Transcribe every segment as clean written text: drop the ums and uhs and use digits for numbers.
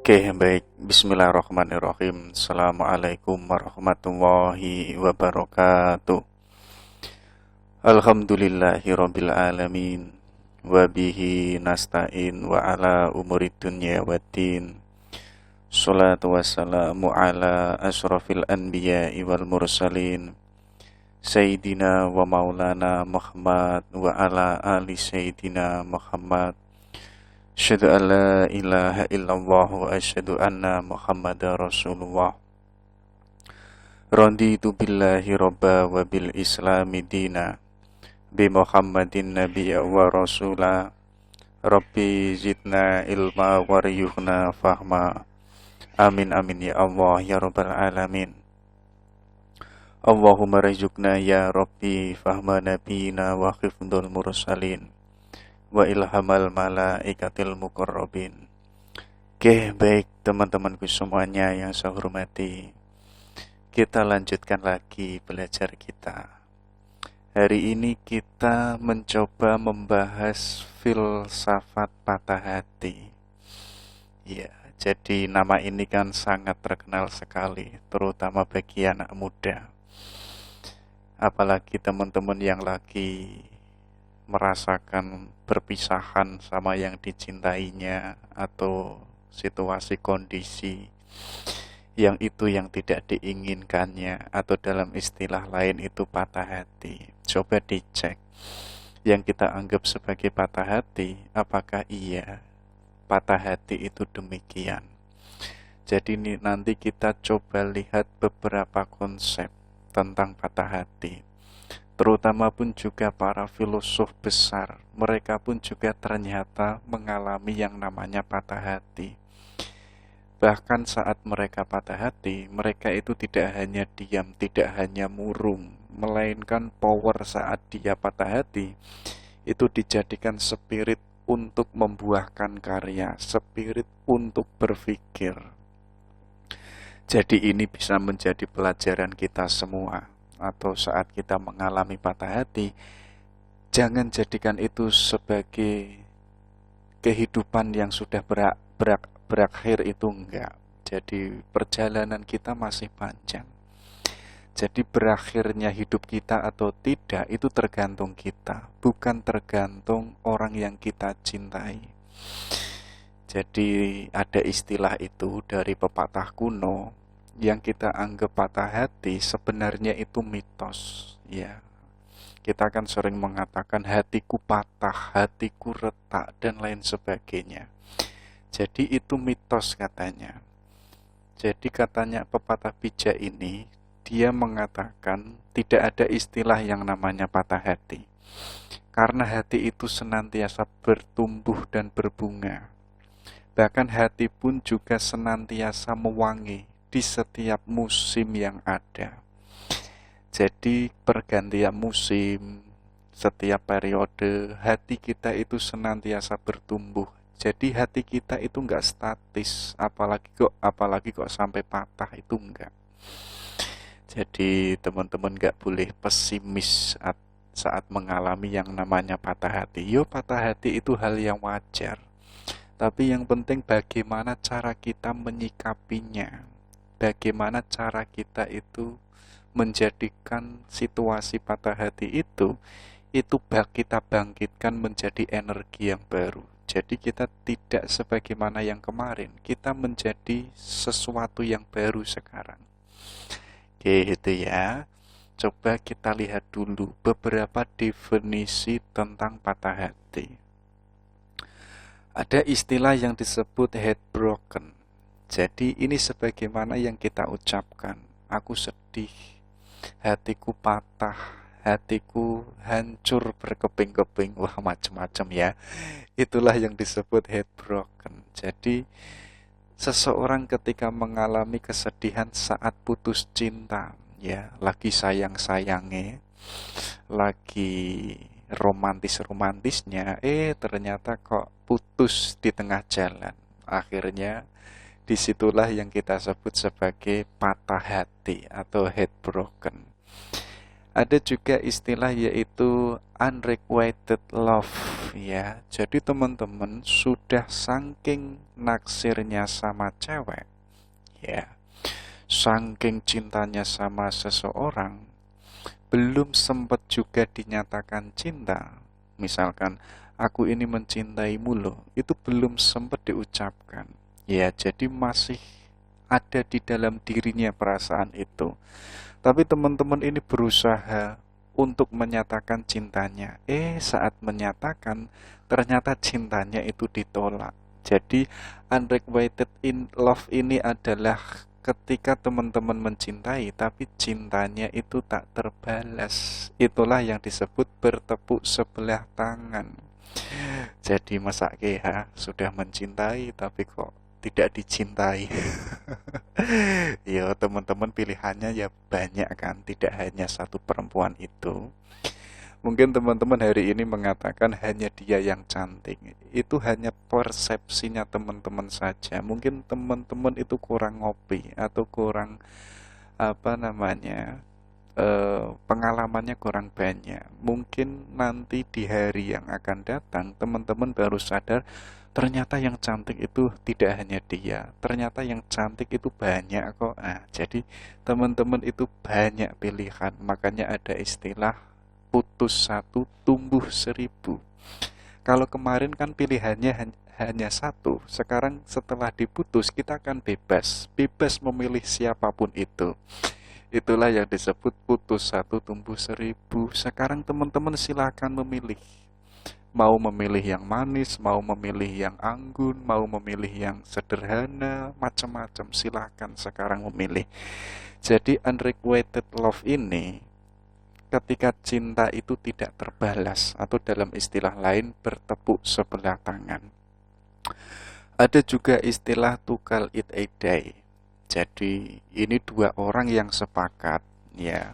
Oke, baik. Bismillahirrahmanirrahim. Assalamualaikum warahmatullahi wabarakatuh. Alhamdulillahirabbil alamin. Wabihi nasta'in wa ala umurid dunya waddin. Salatu wassalamu ala asrafil anbiya'i wal mursalin. Sayyidina wa maulana Muhammad wa ala ali Sayyidina Muhammad. Asyhadu an la ilaha illallah wa asyhadu anna Muhammadar Rasulullah. Raditu billahi robba wa bil islami dina, bi Muhammadin nabiyya wa rasula. Rabbi zidna ilma waryuhna fahma. Amin amin ya Allah ya rabbal alamin. Allahumma rizukna ya Rabbi fahma nabiyina wa khifdul mursalin wa ilhamal malaikatil muqarrabin. Oke, baik teman-temanku semuanya yang saya hormati. Kita lanjutkan lagi belajar kita. Hari ini kita mencoba membahas filsafat patah hati. Ya, jadi nama ini kan sangat terkenal sekali, terutama bagi anak muda. Apalagi teman-teman yang lagi merasakan perpisahan sama yang dicintainya atau situasi kondisi yang itu yang tidak diinginkannya, atau dalam istilah lain itu patah hati. Coba dicek yang kita anggap sebagai patah hati, apakah iya patah hati itu demikian. Jadi nanti kita coba lihat beberapa konsep tentang patah hati. Terutama pun juga para filosof besar, mereka pun juga ternyata mengalami yang namanya patah hati. Bahkan saat mereka patah hati, mereka itu tidak hanya diam, tidak hanya murung, melainkan power saat dia patah hati itu dijadikan spirit untuk membuahkan karya, spirit untuk berpikir. Jadi ini bisa menjadi pelajaran kita semua. Atau saat kita mengalami patah hati, jangan jadikan itu sebagai kehidupan yang sudah berakhir, itu enggak. Jadi perjalanan kita masih panjang. Jadi berakhirnya hidup kita atau tidak itu tergantung kita, bukan tergantung orang yang kita cintai. Jadi ada istilah itu dari pepatah kuno, yang kita anggap patah hati sebenarnya itu mitos. Ya, kita kan sering mengatakan hatiku patah, hatiku retak, dan lain sebagainya. Jadi itu mitos katanya. Jadi katanya pepatah bijak ini, dia mengatakan tidak ada istilah yang namanya patah hati. Karena hati itu senantiasa bertumbuh dan berbunga. Bahkan hati pun juga senantiasa mewangi di setiap musim yang ada. Jadi pergantian musim, setiap periode, hati kita itu senantiasa bertumbuh. Jadi hati kita itu enggak statis, apalagi kok sampai patah, itu enggak. Jadi teman-teman enggak boleh pesimis saat mengalami yang namanya patah hati. Patah hati itu hal yang wajar. Tapi yang penting bagaimana cara kita menyikapinya. Bagaimana cara kita itu menjadikan situasi patah hati itu kita bangkitkan menjadi energi yang baru. Jadi kita tidak sebagaimana yang kemarin, kita menjadi sesuatu yang baru sekarang. Oke, itu ya. Coba kita lihat dulu beberapa definisi tentang patah hati. Ada istilah yang disebut heartbroken. Jadi ini sebagaimana yang kita ucapkan, aku sedih, hatiku patah, hatiku hancur berkeping-keping, wah macam-macam ya. Itulah yang disebut heartbroken. Jadi seseorang ketika mengalami kesedihan saat putus cinta, ya, lagi sayang-sayangnya, lagi romantis-romantisnya, ternyata kok putus di tengah jalan. Akhirnya disitulah yang kita sebut sebagai patah hati atau heartbroken. Ada juga istilah yaitu unrequited love ya. Jadi teman-teman sudah saking naksirnya sama cewek ya, saking cintanya sama seseorang, belum sempat juga dinyatakan cinta. Misalkan aku ini mencintaimu loh, itu belum sempat diucapkan. Ya, jadi masih ada di dalam dirinya perasaan itu. Tapi teman-teman ini berusaha untuk menyatakan cintanya. Saat menyatakan, ternyata cintanya itu ditolak. Jadi, unrequited in love ini adalah ketika teman-teman mencintai, tapi cintanya itu tak terbalas. Itulah yang disebut bertepuk sebelah tangan. Jadi, masa sudah mencintai, tapi kok tidak dicintai. Ya teman-teman, pilihannya ya banyak kan, tidak hanya satu perempuan itu. Mungkin teman-teman hari ini mengatakan hanya dia yang cantik. Itu hanya persepsinya teman-teman saja. Mungkin teman-teman itu kurang ngopi atau kurang pengalamannya kurang banyak. Mungkin nanti di hari yang akan datang teman-teman baru sadar ternyata yang cantik itu tidak hanya dia, ternyata yang cantik itu banyak kok. Jadi teman-teman itu banyak pilihan, makanya ada istilah putus satu tumbuh seribu. Kalau kemarin kan pilihannya hanya satu, sekarang setelah diputus kita akan bebas memilih siapapun itu. Itulah yang disebut putus satu tumbuh seribu. Sekarang teman-teman silakan memilih. Mau memilih yang manis, mau memilih yang anggun, mau memilih yang sederhana, macam-macam, silakan sekarang memilih. Jadi unrequited love ini ketika cinta itu tidak terbalas, atau dalam istilah lain bertepuk sebelah tangan. Ada juga istilah to call it a day. Jadi ini dua orang yang sepakat ya.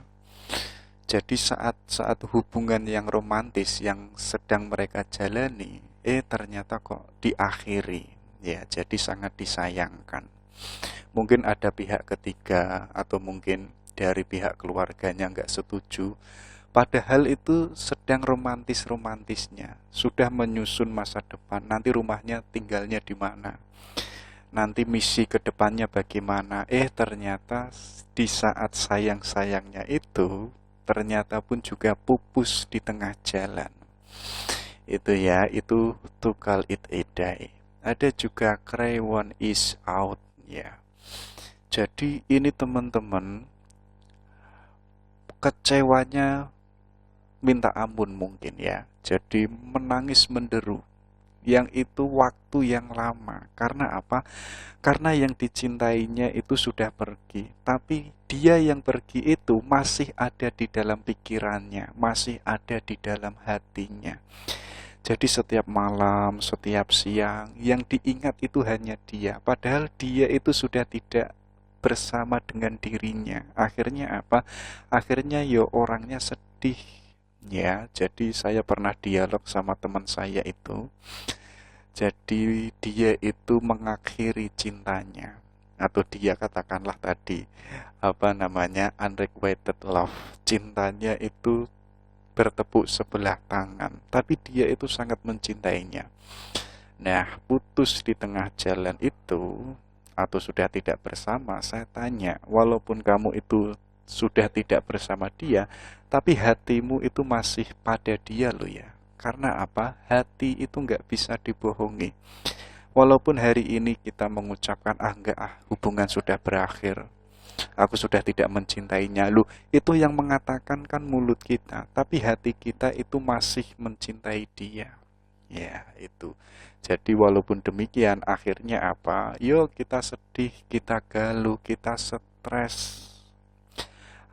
Jadi saat hubungan yang romantis yang sedang mereka jalani, ternyata kok diakhiri. Ya, jadi sangat disayangkan. Mungkin ada pihak ketiga atau mungkin dari pihak keluarganya nggak setuju. Padahal itu sedang romantis-romantisnya, sudah menyusun masa depan. Nanti rumahnya tinggalnya di mana? Nanti misi ke depannya bagaimana? Ternyata di saat sayang-sayangnya itu, ternyata pun juga pupus di tengah jalan. Itu ya, itu to call it a day. Ada juga cry one is out ya. Jadi ini teman-teman, kecewanya minta ampun mungkin ya. Jadi menangis menderu. Yang itu waktu yang lama. Karena apa? Karena yang dicintainya itu sudah pergi, tapi dia yang pergi itu masih ada di dalam pikirannya, masih ada di dalam hatinya. Jadi setiap malam, setiap siang, yang diingat itu hanya dia. Padahal dia itu sudah tidak bersama dengan dirinya. Akhirnya apa? Akhirnya orangnya sedih. Ya, jadi saya pernah dialog sama teman saya itu. Jadi dia itu mengakhiri cintanya, atau dia katakanlah tadi unrequited love. Cintanya itu bertepuk sebelah tangan, tapi dia itu sangat mencintainya. Nah, putus di tengah jalan itu atau sudah tidak bersama, saya tanya, walaupun kamu itu sudah tidak bersama dia, tapi hatimu itu masih pada dia loh ya. Karena apa? Hati itu nggak bisa dibohongi. Walaupun hari ini kita mengucapkan, hubungan sudah berakhir, aku sudah tidak mencintainya. Loh, itu yang mengatakan kan mulut kita, tapi hati kita itu masih mencintai dia. Ya, itu. Jadi walaupun demikian, akhirnya apa? Kita sedih, kita galau, kita stres.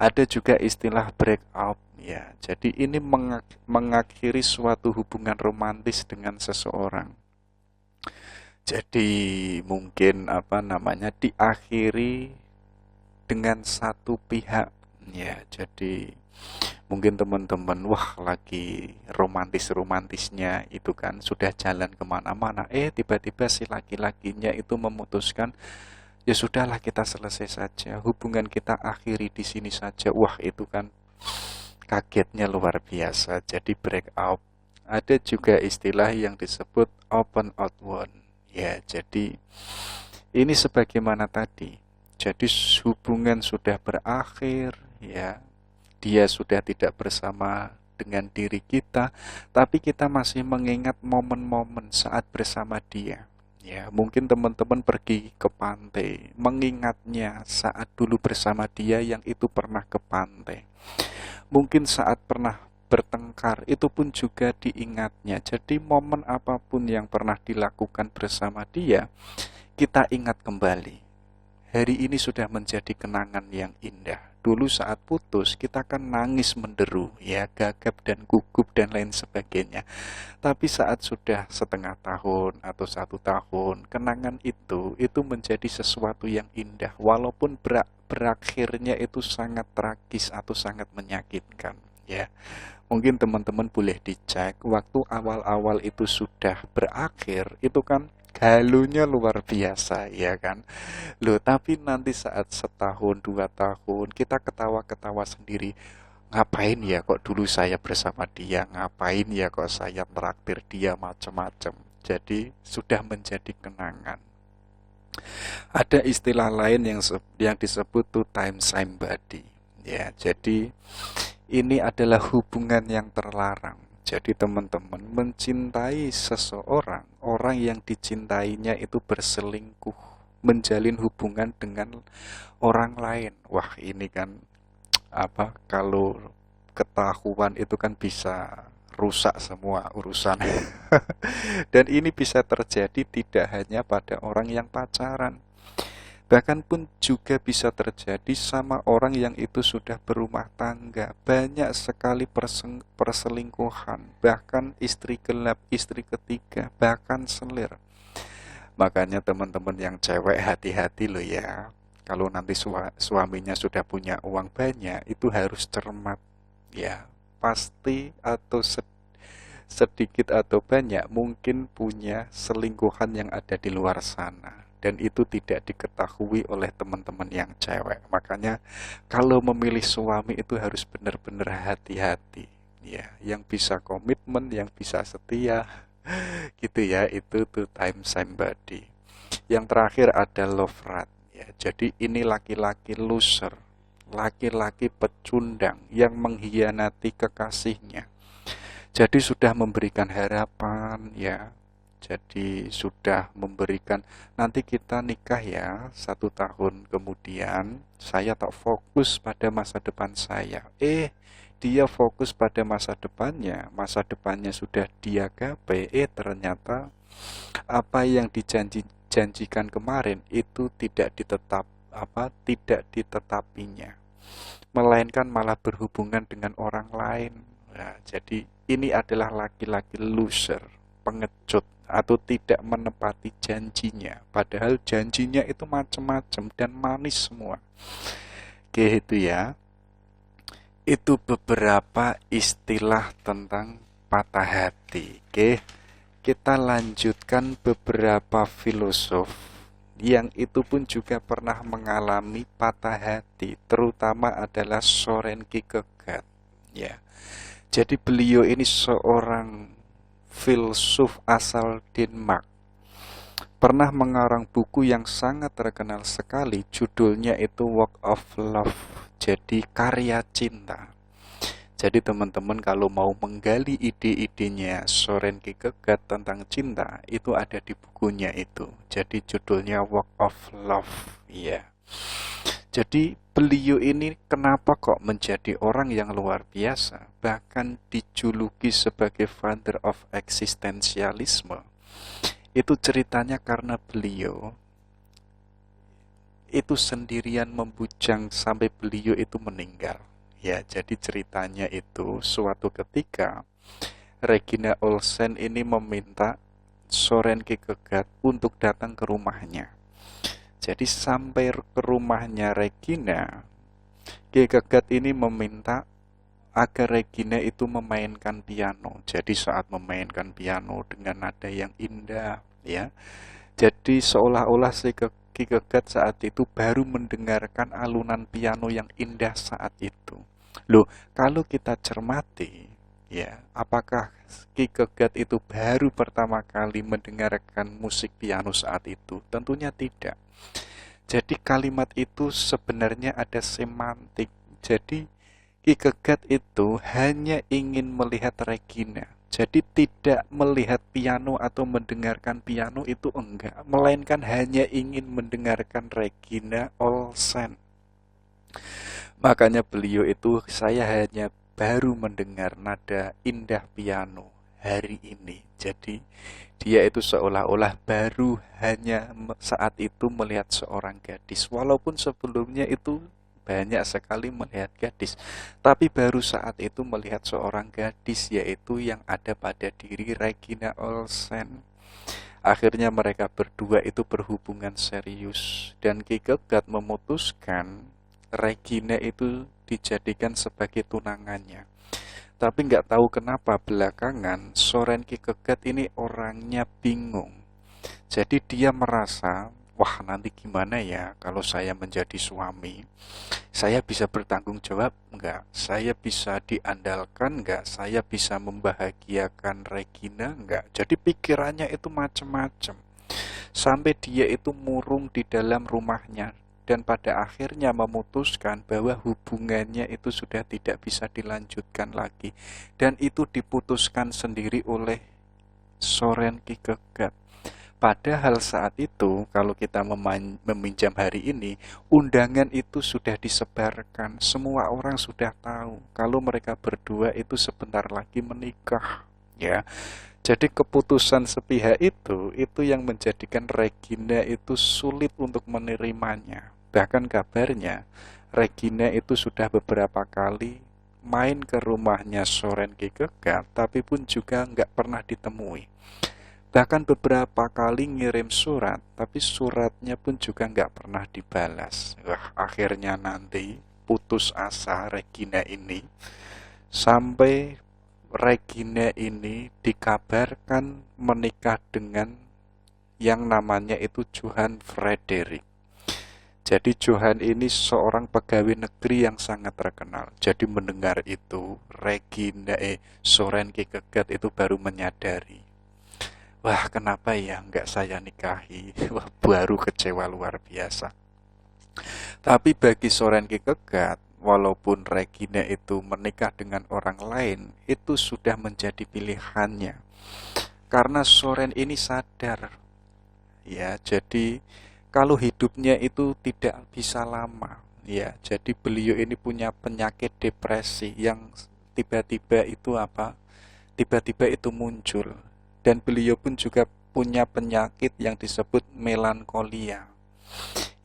Ada juga istilah breakout ya. Jadi ini mengakhiri suatu hubungan romantis dengan seseorang. Jadi mungkin diakhiri dengan satu pihak ya. Jadi mungkin teman-teman lagi romantisnya itu kan, sudah jalan kemana-mana, tiba-tiba si laki-lakinya itu memutuskan, ya sudahlah kita selesai saja, hubungan kita akhiri di sini saja. Itu kan kagetnya luar biasa, jadi breakout. Ada juga istilah yang disebut open out wound. Ya, jadi ini sebagaimana tadi. Jadi hubungan sudah berakhir, ya. Dia sudah tidak bersama dengan diri kita, tapi kita masih mengingat momen-momen saat bersama dia. Ya, mungkin teman-teman pergi ke pantai, mengingatnya saat dulu bersama dia yang itu pernah ke pantai. Mungkin saat pernah bertengkar, itu pun juga diingatnya. Jadi momen apapun yang pernah dilakukan bersama dia, kita ingat kembali. Hari ini sudah menjadi kenangan yang indah. Dulu saat putus, kita kan nangis menderu, ya, gagap dan gugup dan lain sebagainya. Tapi saat sudah setengah tahun atau 1 tahun, kenangan itu menjadi sesuatu yang indah. Walaupun berakhirnya itu sangat tragis atau sangat menyakitkan, ya. Mungkin teman-teman boleh dicek, waktu awal-awal itu sudah berakhir, itu kan halunya luar biasa, ya kan? Loh, tapi nanti saat 1 tahun, 2 tahun, kita ketawa-ketawa sendiri. Ngapain ya kok dulu saya bersama dia? Ngapain ya kok saya traktir dia macam-macam? Jadi sudah menjadi kenangan. Ada istilah lain yang disebut two time same body. Ya, jadi ini adalah hubungan yang terlarang. Jadi teman-teman mencintai seseorang, orang yang dicintainya itu berselingkuh, menjalin hubungan dengan orang lain. Wah, ini kan kalau ketahuan itu kan bisa rusak semua urusan. Dan ini bisa terjadi tidak hanya pada orang yang pacaran, bahkan pun juga bisa terjadi sama orang yang itu sudah berumah tangga. Banyak sekali perselingkuhan, bahkan istri gelap, istri ketiga, bahkan selir. Makanya teman-teman yang cewek hati-hati loh ya. Kalau nanti suaminya sudah punya uang banyak, itu harus cermat. Ya, pasti atau sedikit atau banyak mungkin punya selingkuhan yang ada di luar sana. Dan itu tidak diketahui oleh teman-teman yang cewek. Makanya kalau memilih suami itu harus benar-benar hati-hati. Ya, yang bisa komitmen, yang bisa setia, gitu ya, itu tuh time somebody. Yang terakhir ada love rat, ya. Jadi ini laki-laki loser, laki-laki pecundang yang mengkhianati kekasihnya. Jadi sudah memberikan harapan, ya. Jadi sudah memberikan, nanti kita nikah ya 1 tahun kemudian, saya tak fokus pada masa depan saya. Dia fokus pada masa depannya sudah dia gapai. Ternyata apa yang dijanjikan kemarin itu tidak ditetapinya, melainkan malah berhubungan dengan orang lain. Nah, jadi ini adalah laki-laki loser, pengecut, atau tidak menepati janjinya, padahal janjinya itu macam-macam dan manis semua. Oke, itu ya. Itu beberapa istilah tentang patah hati. Oke, kita lanjutkan beberapa filosof yang itu pun juga pernah mengalami patah hati, terutama adalah Soren Kierkegaard. Ya, jadi beliau ini seorang filsuf asal Denmark. Pernah mengarang buku yang sangat terkenal sekali, judulnya itu Work of Love, jadi karya cinta. Jadi teman-teman kalau mau menggali ide-idenya Soren Kierkegaard tentang cinta, itu ada di bukunya itu. Jadi judulnya Work of Love. Iya. Jadi beliau ini kenapa kok menjadi orang yang luar biasa, bahkan dijuluki sebagai father of existentialisme. Itu ceritanya karena beliau itu sendirian membujang sampai beliau itu meninggal. Ya, jadi ceritanya itu suatu ketika Regina Olsen ini meminta Soren Kierkegaard untuk datang ke rumahnya. Jadi sampai ke rumahnya Regina, Kierkegaard ini meminta agar Regina itu memainkan piano. Jadi saat memainkan piano dengan nada yang indah, ya. Jadi seolah-olah si Kierkegaard saat itu baru mendengarkan alunan piano yang indah saat itu. Loh, kalau kita cermati, ya, apakah Ki Kegat itu baru pertama kali mendengarkan musik piano saat itu? Tentunya tidak. Jadi kalimat itu sebenarnya ada semantik. Jadi Ki Kegat itu hanya ingin melihat Regina. Jadi tidak melihat piano atau mendengarkan piano itu enggak, melainkan hanya ingin mendengarkan Regina Olsen. Makanya beliau itu, saya hanya baru mendengar nada indah piano hari ini. Jadi dia itu seolah-olah baru hanya saat itu melihat seorang gadis. Walaupun sebelumnya itu banyak sekali melihat gadis. Tapi baru saat itu melihat seorang gadis, yaitu yang ada pada diri Regina Olsen. Akhirnya mereka berdua itu berhubungan serius. Dan Ki Kegat memutuskan Regina itu dijadikan sebagai tunangannya. Tapi nggak tahu kenapa belakangan Soren Ki Kegat ini orangnya bingung. Jadi dia merasa, wah nanti gimana ya kalau saya menjadi suami? Saya bisa bertanggung jawab nggak? Saya bisa diandalkan nggak? Saya bisa membahagiakan Regina nggak? Jadi pikirannya itu macam-macam. Sampai dia itu murung di dalam rumahnya dan pada akhirnya memutuskan bahwa hubungannya itu sudah tidak bisa dilanjutkan lagi, dan itu diputuskan sendiri oleh Soren Ki Kegat. Padahal saat itu kalau kita meminjam hari ini, undangan itu sudah disebarkan, semua orang sudah tahu kalau mereka berdua itu sebentar lagi menikah, ya. Jadi keputusan sepihak itu yang menjadikan Regina itu sulit untuk menerimanya. Bahkan kabarnya Regina itu sudah beberapa kali main ke rumahnya Soren Ki Kegat, tapi pun juga nggak pernah ditemui. Bahkan beberapa kali ngirim surat, tapi suratnya pun juga nggak pernah dibalas. Wah, akhirnya nanti putus asa Regina ini, sampai Regina ini dikabarkan menikah dengan yang namanya itu Johan Frederick. Jadi Johan ini seorang pegawai negeri yang sangat terkenal. Jadi mendengar itu, Soren Ki Kegat itu baru menyadari, wah kenapa ya nggak saya nikahi? Wah, baru kecewa luar biasa. Tapi bagi Soren Ki Kegat, walaupun Regina itu menikah dengan orang lain, itu sudah menjadi pilihannya. Karena Soren ini sadar, ya, jadi kalau hidupnya itu tidak bisa lama, ya, jadi beliau ini punya penyakit depresi yang tiba-tiba itu apa? Tiba-tiba itu muncul. Dan beliau pun juga punya penyakit yang disebut melankolia.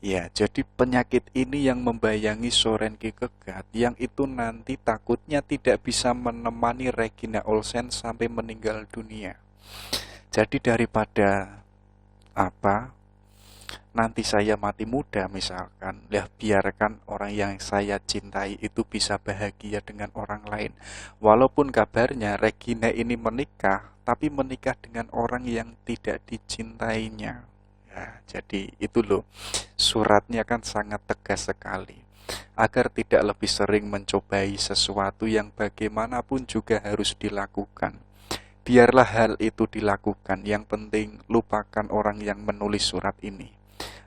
Ya, jadi penyakit ini yang membayangi Soren Ki Kegat, yang itu nanti takutnya tidak bisa menemani Regina Olsen sampai meninggal dunia. Jadi daripada apa? Nanti saya mati muda misalkan, ya biarkan orang yang saya cintai itu bisa bahagia dengan orang lain. Walaupun kabarnya Regina ini menikah, tapi menikah dengan orang yang tidak dicintainya. Ya, jadi itu loh, suratnya kan sangat tegas sekali. Agar tidak lebih sering mencobai sesuatu yang bagaimanapun juga harus dilakukan. Biarlah hal itu dilakukan, yang penting lupakan orang yang menulis surat ini.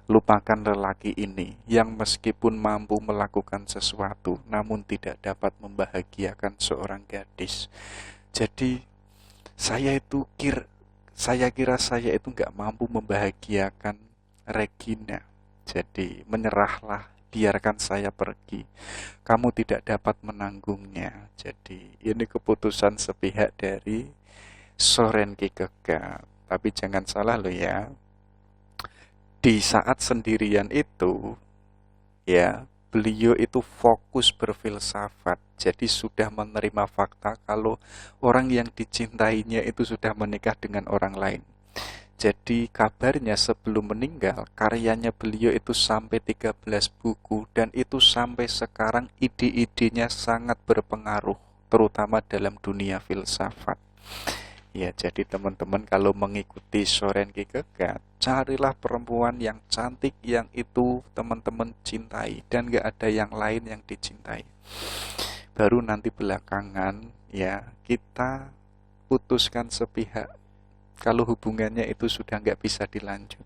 Lupakan lelaki ini yang meskipun mampu melakukan sesuatu namun tidak dapat membahagiakan seorang gadis. Jadi saya kira saya itu nggak mampu membahagiakan Regina. Jadi menyerahlah, biarkan saya pergi. Kamu tidak dapat menanggungnya. Jadi ini keputusan sepihak dari Soren Ki Kegat. Tapi jangan salah loh ya, di saat sendirian itu, ya, beliau itu fokus berfilsafat. Jadi sudah menerima fakta kalau orang yang dicintainya itu sudah menikah dengan orang lain. Jadi kabarnya sebelum meninggal, karyanya beliau itu sampai 13 buku, dan itu sampai sekarang ide-idenya sangat berpengaruh, terutama dalam dunia filsafat. Ya, jadi teman-teman kalau mengikuti Soren Ki Kegat, carilah perempuan yang cantik yang itu teman-teman cintai, dan gak ada yang lain yang dicintai. baru nanti belakangan ya kita putuskan sepihak kalau hubungannya itu sudah nggak bisa dilanjut.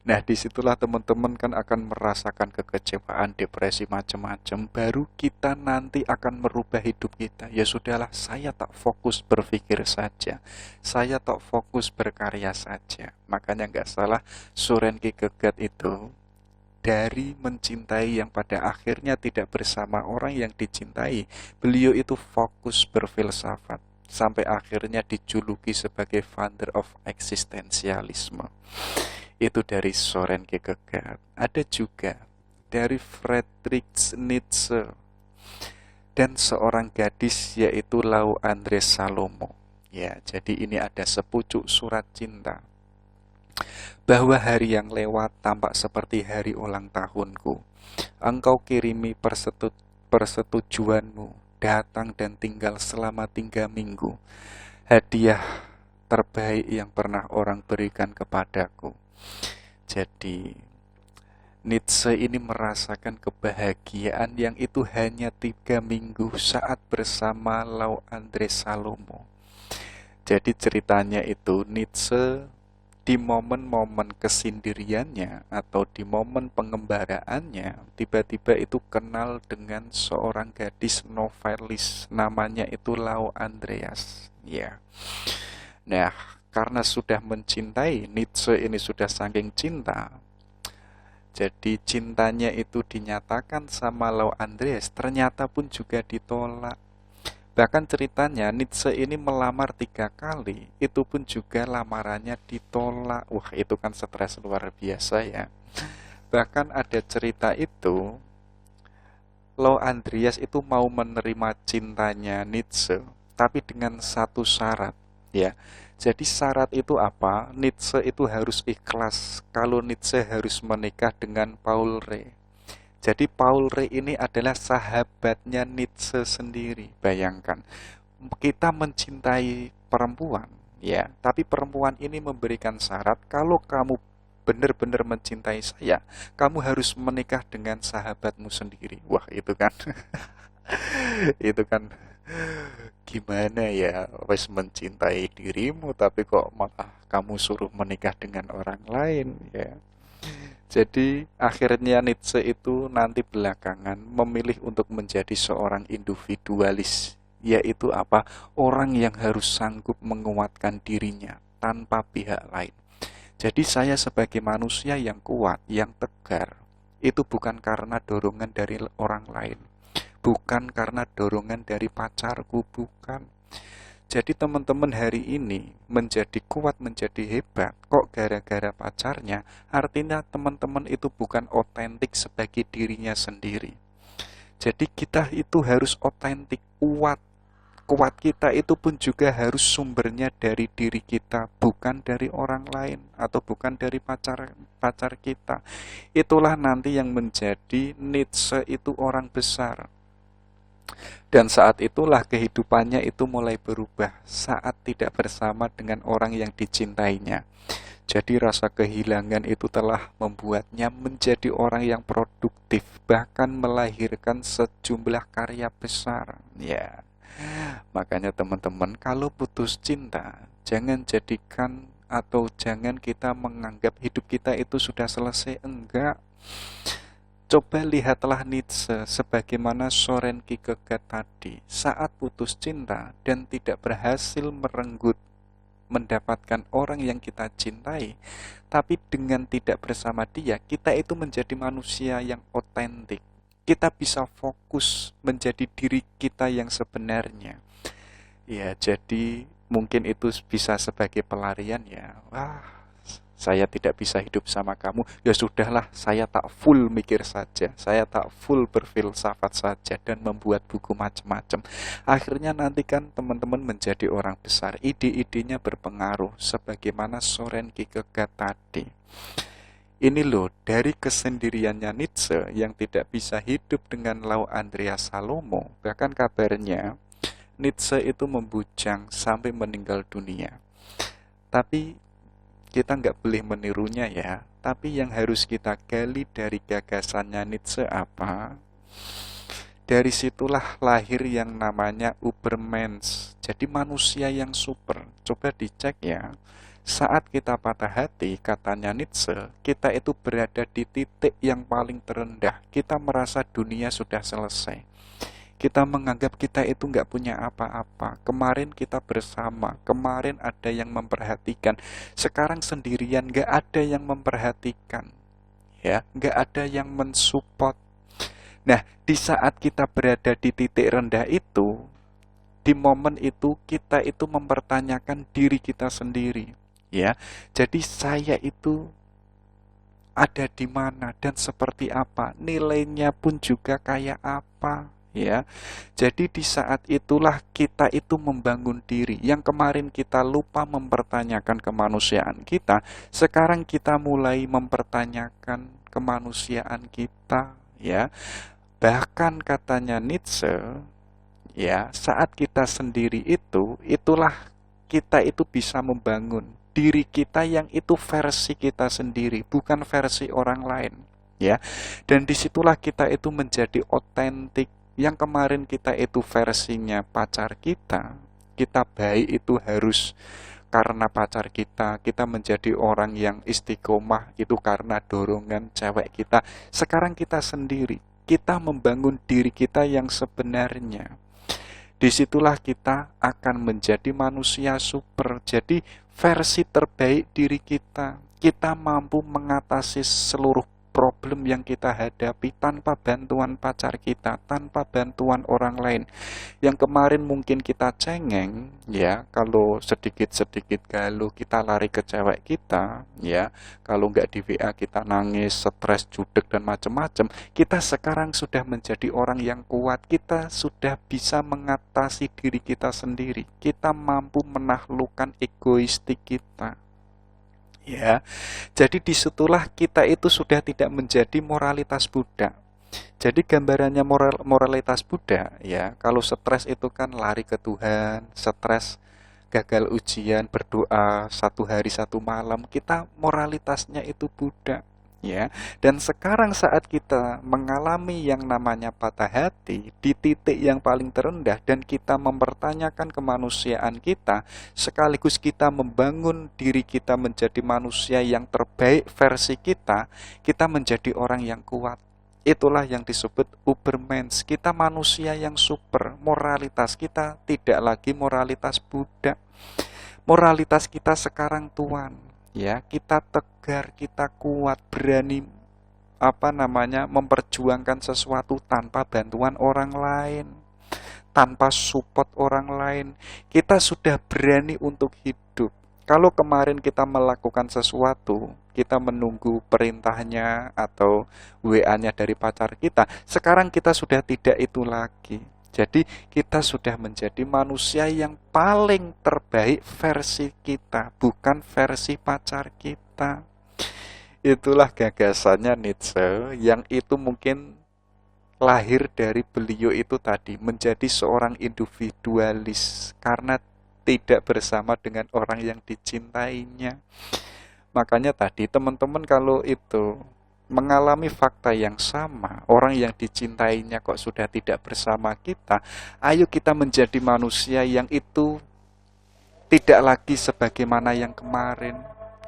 Nah, disitulah teman-teman kan akan merasakan kekecewaan, depresi macam-macam. Baru kita nanti akan merubah hidup kita. Ya sudahlah, saya tak fokus berpikir saja, saya tak fokus berkarya saja. Makanya nggak salah Soren Kierkegaard itu dari mencintai yang pada akhirnya tidak bersama orang yang dicintai, beliau itu fokus berfilsafat sampai akhirnya dijuluki sebagai founder of existentialisme. Itu dari Soren Kierkegaard. Ada juga dari Friedrich Nietzsche dan seorang gadis yaitu Lau Andres Salomo. Ya, jadi ini ada sepucuk surat cinta. Bahwa hari yang lewat tampak seperti hari ulang tahunku. Engkau kirimi persetujuanmu, datang dan tinggal selama 3 minggu. Hadiah terbaik yang pernah orang berikan kepadaku. Jadi Nietzsche ini merasakan kebahagiaan yang itu hanya 3 minggu saat bersama Lau Andres Salomo. Jadi ceritanya itu Nietzsche di momen-momen kesendiriannya atau di momen pengembaraannya tiba-tiba itu kenal dengan seorang gadis novelis namanya itu Lau Andreas. Ya. Nah, karena sudah mencintai, Nietzsche ini sudah saking cinta, jadi cintanya itu dinyatakan sama Lau Andreas, ternyata pun juga ditolak. Bahkan ceritanya Nietzsche ini melamar 3 kali, itu pun juga lamarannya ditolak. Wah, itu kan stres luar biasa ya. Bahkan ada cerita itu, Lau Andreas itu mau menerima cintanya Nietzsche, tapi dengan satu syarat, ya. Jadi syarat itu apa? Nietzsche itu harus ikhlas kalau Nietzsche harus menikah dengan Paul Rey. Jadi Paul Rey ini adalah sahabatnya Nietzsche sendiri. Bayangkan, kita mencintai perempuan, ya, tapi perempuan ini memberikan syarat kalau kamu benar-benar mencintai saya, kamu harus menikah dengan sahabatmu sendiri. Wah, itu kan itu kan gimana ya, wes mencintai dirimu tapi kok malah kamu suruh menikah dengan orang lain ya. Jadi akhirnya Nietzsche itu nanti belakangan memilih untuk menjadi seorang individualis, yaitu apa? Orang yang harus sanggup menguatkan dirinya tanpa pihak lain. Jadi saya sebagai manusia yang kuat, yang tegar, itu bukan karena dorongan dari orang lain, bukan karena dorongan dari pacarku, bukan. Jadi teman-teman hari ini menjadi kuat, menjadi hebat, kok gara-gara pacarnya? Artinya teman-teman itu bukan otentik sebagai dirinya sendiri. Jadi kita itu harus otentik, kuat. Kuat kita itu pun juga harus sumbernya dari diri kita, bukan dari orang lain atau bukan dari pacar kita. Itulah nanti yang menjadi Nietzsche itu orang besar. Dan saat itulah kehidupannya itu mulai berubah saat tidak bersama dengan orang yang dicintainya. Jadi rasa kehilangan itu telah membuatnya menjadi orang yang produktif, bahkan melahirkan sejumlah karya besar. Ya, makanya teman-teman kalau putus cinta, jangan jadikan atau jangan kita menganggap hidup kita itu sudah selesai. Enggak. Coba lihatlah Nietzsche sebagaimana Soren Kierkegaard tadi saat putus cinta dan tidak berhasil merenggut mendapatkan orang yang kita cintai, tapi dengan tidak bersama dia, kita itu menjadi manusia yang otentik. Kita bisa fokus menjadi diri kita yang sebenarnya. Ya, jadi mungkin itu bisa sebagai pelarian ya. Wah, saya tidak bisa hidup sama kamu, ya sudahlah, saya tak full mikir saja, saya tak full berfilsafat saja dan membuat buku macam-macam. Akhirnya nanti kan teman-teman menjadi orang besar, ide-idenya berpengaruh sebagaimana Soren Kierkegaard tadi. Ini loh, dari kesendiriannya Nietzsche yang tidak bisa hidup dengan Lau Andreas Salomo, bahkan kabarnya Nietzsche itu membujang sampai meninggal dunia. Tapi kita nggak boleh menirunya ya, tapi yang harus kita gali dari gagasannya Nietzsche apa? Dari situlah lahir yang namanya Ubermensch. Jadi manusia yang super. Coba dicek ya. Saat kita patah hati, katanya Nietzsche, kita itu berada di titik yang paling terendah. Kita merasa dunia sudah selesai. Kita menganggap kita itu nggak punya apa-apa. Kemarin kita bersama, kemarin ada yang memperhatikan. Sekarang sendirian, nggak ada yang memperhatikan. Ya, nggak ada yang mensupport. Nah, di saat kita berada di titik rendah itu, di momen itu kita itu mempertanyakan diri kita sendiri, ya. Jadi saya itu ada di mana dan seperti apa, nilainya pun juga kayak apa, ya. Jadi di saat itulah kita itu membangun diri. Yang kemarin kita lupa mempertanyakan kemanusiaan kita, sekarang kita mulai mempertanyakan kemanusiaan kita, ya. Bahkan katanya Nietzsche, ya, saat kita sendiri itu, itulah kita itu bisa membangun diri kita yang itu versi kita sendiri, bukan versi orang lain, ya. Dan disitulah kita itu menjadi otentik. Yang kemarin kita itu versinya pacar kita baik itu harus karena pacar kita menjadi orang yang istiqomah itu karena dorongan cewek kita. Sekarang kita sendiri, kita membangun diri kita yang sebenarnya. Disitulah kita akan menjadi manusia super. Jadi versi terbaik diri kita. Kita mampu mengatasi seluruh problem yang kita hadapi tanpa bantuan pacar kita, tanpa bantuan orang lain. Yang kemarin mungkin kita cengeng, ya, kalau sedikit-sedikit galuh kita lari ke cewek kita, ya, kalau nggak di WA kita nangis, stres, judek dan macam-macam. Kita sekarang sudah menjadi orang yang kuat. Kita sudah bisa mengatasi diri kita sendiri. Kita mampu menaklukkan egoistik kita. Ya, jadi disitulah kita itu sudah tidak menjadi moralitas budak. Jadi gambarannya moralitas budak, ya, kalau stres itu kan lari ke Tuhan, stres gagal ujian berdoa 1 hari 1 malam, kita moralitasnya itu budak, ya. Dan sekarang saat kita mengalami yang namanya patah hati di titik yang paling terendah dan kita mempertanyakan kemanusiaan kita, sekaligus kita membangun diri kita menjadi manusia yang terbaik versi kita menjadi orang yang kuat. Itulah yang disebut Ubermensch. Kita manusia yang super. Moralitas kita tidak lagi moralitas budak. Moralitas kita sekarang tuan. Ya, kita tegar, kita kuat, berani memperjuangkan sesuatu tanpa bantuan orang lain, tanpa support orang lain. Kita sudah berani untuk hidup. Kalau kemarin kita melakukan sesuatu, kita menunggu perintahnya atau WA-nya dari pacar kita, sekarang kita sudah tidak itu lagi. Jadi kita sudah menjadi manusia yang paling terbaik versi kita, bukan versi pacar kita. Itulah gagasannya Nietzsche yang itu mungkin lahir dari beliau itu tadi, menjadi seorang individualis karena tidak bersama dengan orang yang dicintainya. Makanya tadi teman-teman kalau itu mengalami fakta yang sama, orang yang dicintainya kok sudah tidak bersama kita, ayo kita menjadi manusia yang itu tidak lagi sebagaimana yang kemarin.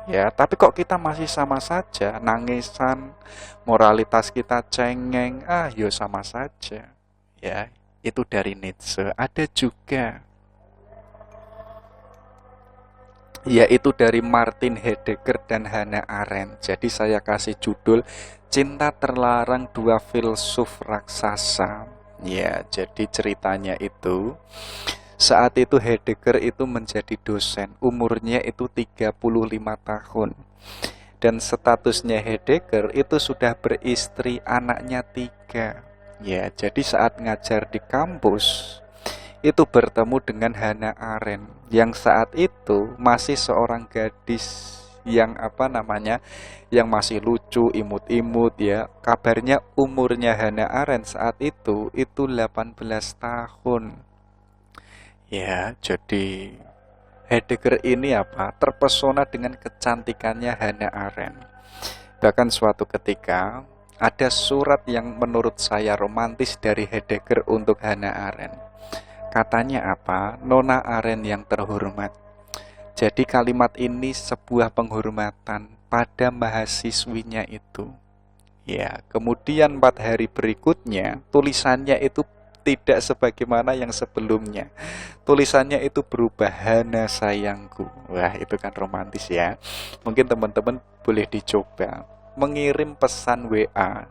Ya, tapi kok kita masih sama saja, nangisan, moralitas kita cengeng, yo sama saja. Ya, itu dari Nietzsche. Ada juga yaitu dari Martin Heidegger dan Hannah Arendt. Jadi saya kasih judul Cinta Terlarang Dua Filsuf Raksasa. Ya, jadi ceritanya itu saat itu Heidegger itu menjadi dosen, umurnya itu 35 tahun. Dan statusnya Heidegger itu sudah beristri, anaknya 3. Ya, jadi saat ngajar di kampus itu bertemu dengan Hannah Arendt yang saat itu masih seorang gadis yang yang masih lucu, imut-imut, ya. Kabarnya umurnya Hannah Arendt saat itu 18 tahun. Ya, jadi Heidegger ini terpesona dengan kecantikannya Hannah Arendt. Bahkan suatu ketika ada surat yang menurut saya romantis dari Heidegger untuk Hannah Arendt. Katanya apa? Nona Arendt yang terhormat. Jadi kalimat ini sebuah penghormatan pada mahasiswinya itu. Ya, kemudian 4 hari berikutnya tulisannya itu tidak sebagaimana yang sebelumnya. Tulisannya itu berubah, Hana sayangku. Wah, itu kan romantis ya. Mungkin teman-teman boleh dicoba mengirim pesan WA.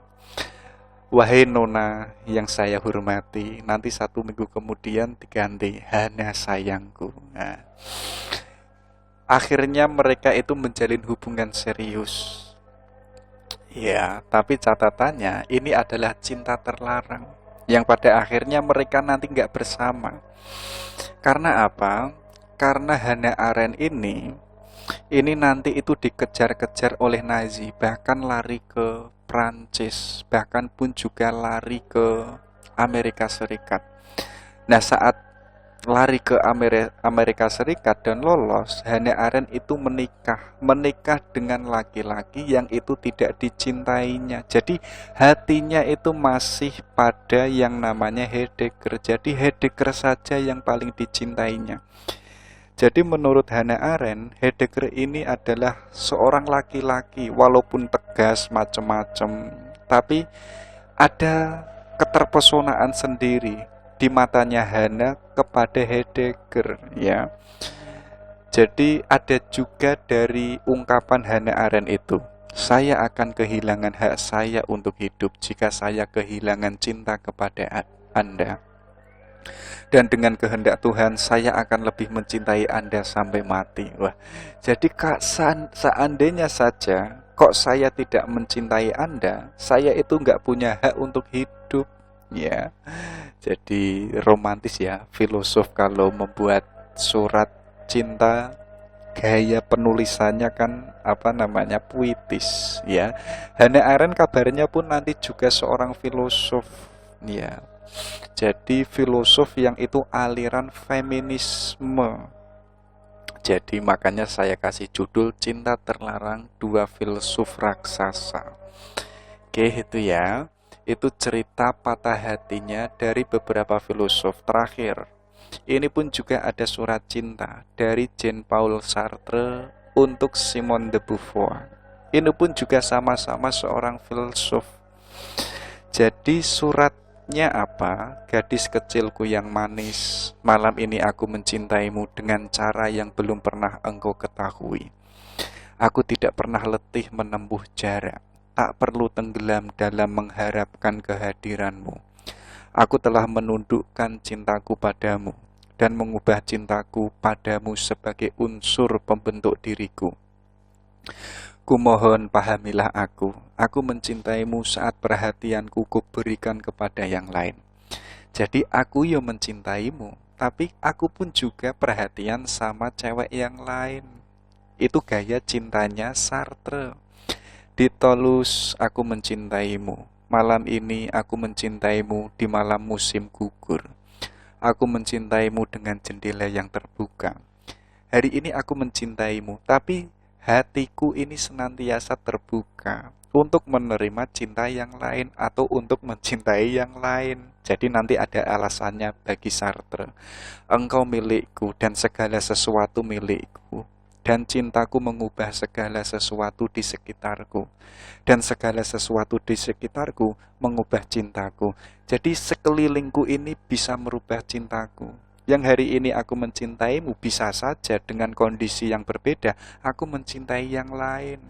Wahai Nona yang saya hormati, nanti 1 minggu kemudian diganti Hana sayangku. Nah, akhirnya mereka itu menjalin hubungan serius. Ya, tapi catatannya ini adalah cinta terlarang, yang pada akhirnya mereka nanti nggak bersama. Karena apa? Karena Hannah Arendt ini nanti itu dikejar-kejar oleh Nazi, bahkan lari ke Prancis, bahkan pun juga lari ke Amerika Serikat. Nah, saat lari ke Amerika Serikat dan lolos, Hannah Arendt itu menikah dengan laki-laki yang itu tidak dicintainya. Jadi hatinya itu masih pada yang namanya Heidegger. Jadi Heidegger saja yang paling dicintainya. Jadi menurut Hannah Arendt, Heidegger ini adalah seorang laki-laki walaupun tegas macam-macam, tapi ada keterpesonaan sendiri di matanya Hannah kepada Heidegger, ya. Jadi ada juga dari ungkapan Hannah Arendt itu, saya akan kehilangan hak saya untuk hidup jika saya kehilangan cinta kepada Anda. Dan dengan kehendak Tuhan, saya akan lebih mencintai Anda sampai mati. Wah, jadi seandainya saja, kok saya tidak mencintai Anda, saya itu nggak punya hak untuk hidup. Ya, jadi romantis ya, filosof kalau membuat surat cinta, gaya penulisannya kan puitis ya. Hannah Arendt kabarnya pun nanti juga seorang filosof ya. Jadi filosof yang itu aliran feminisme. Jadi makanya saya kasih judul Cinta Terlarang Dua Filsuf Raksasa. Oke, itu ya. Itu cerita patah hatinya dari beberapa filosof. Terakhir, ini pun juga ada surat cinta dari Jean-Paul Sartre untuk Simone de Beauvoir. Ini pun juga sama-sama seorang filsuf. Jadi suratnya apa? Gadis kecilku yang manis, malam ini aku mencintaimu dengan cara yang belum pernah engkau ketahui. Aku tidak pernah letih menempuh jarak, tak perlu tenggelam dalam mengharapkan kehadiranmu. Aku telah menundukkan cintaku padamu dan mengubah cintaku padamu sebagai unsur pembentuk diriku. Kumohon pahamilah aku mencintaimu saat perhatianku kuberikan kepada yang lain. Jadi aku yo mencintaimu, tapi aku pun juga perhatian sama cewek yang lain. Itu gaya cintanya Sartre. Ditolus aku mencintaimu, malam ini aku mencintaimu di malam musim gugur. Aku mencintaimu dengan jendela yang terbuka. Hari ini aku mencintaimu, tapi hatiku ini senantiasa terbuka untuk menerima cinta yang lain atau untuk mencintai yang lain. Jadi nanti ada alasannya bagi Sartre. Engkau milikku dan segala sesuatu milikku. Dan cintaku mengubah segala sesuatu di sekitarku. Dan segala sesuatu di sekitarku mengubah cintaku. Jadi sekelilingku ini bisa merubah cintaku. Yang hari ini aku mencintaimu, bisa saja dengan kondisi yang berbeda aku mencintai yang lain.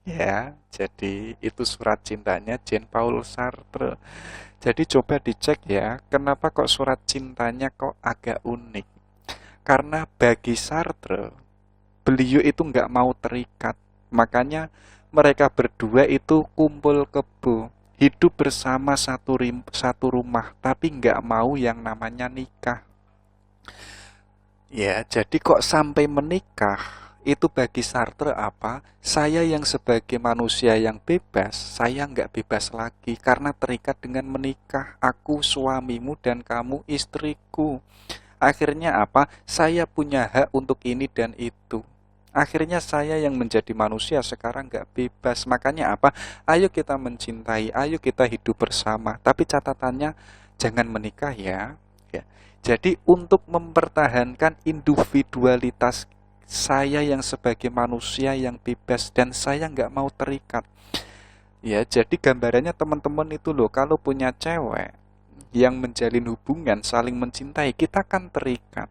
Ya, jadi itu surat cintanya Jean-Paul Sartre. Jadi coba dicek ya, kenapa kok surat cintanya kok agak unik. Karena bagi Sartre, beliau itu nggak mau terikat. Makanya mereka berdua itu kumpul kebo, hidup bersama satu rumah, tapi nggak mau yang namanya nikah. Ya, jadi kok sampai menikah, itu bagi Sartre apa? Saya yang sebagai manusia yang bebas, saya nggak bebas lagi karena terikat dengan menikah. Aku suamimu dan kamu istriku. Akhirnya apa? Saya punya hak untuk ini dan itu. Akhirnya saya yang menjadi manusia sekarang nggak bebas. Makanya apa? Ayo kita mencintai, ayo kita hidup bersama. Tapi catatannya jangan menikah ya. Ya. Jadi untuk mempertahankan individualitas saya yang sebagai manusia yang bebas dan saya nggak mau terikat. Ya, jadi gambarannya teman-teman itu loh, kalau punya cewek yang menjalin hubungan saling mencintai, kita kan terikat.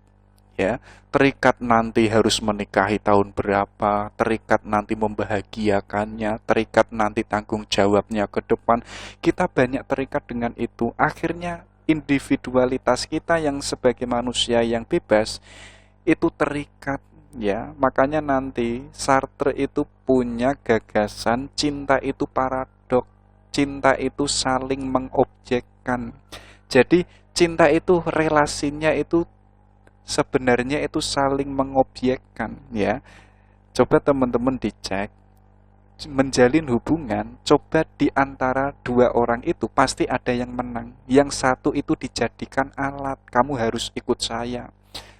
Ya, terikat nanti harus menikahi tahun berapa, terikat nanti membahagiakannya, terikat nanti tanggung jawabnya ke depan. Kita banyak terikat dengan itu. Akhirnya individualitas kita yang sebagai manusia yang bebas itu terikat. Ya, makanya nanti Sartre itu punya gagasan cinta itu paradok, cinta itu saling mengobjekkan. Jadi cinta itu relasinya itu sebenarnya itu saling mengobjekkan, ya. Coba teman-teman dicek, menjalin hubungan, coba di antara dua orang itu pasti ada yang menang. Yang satu itu dijadikan alat, kamu harus ikut saya.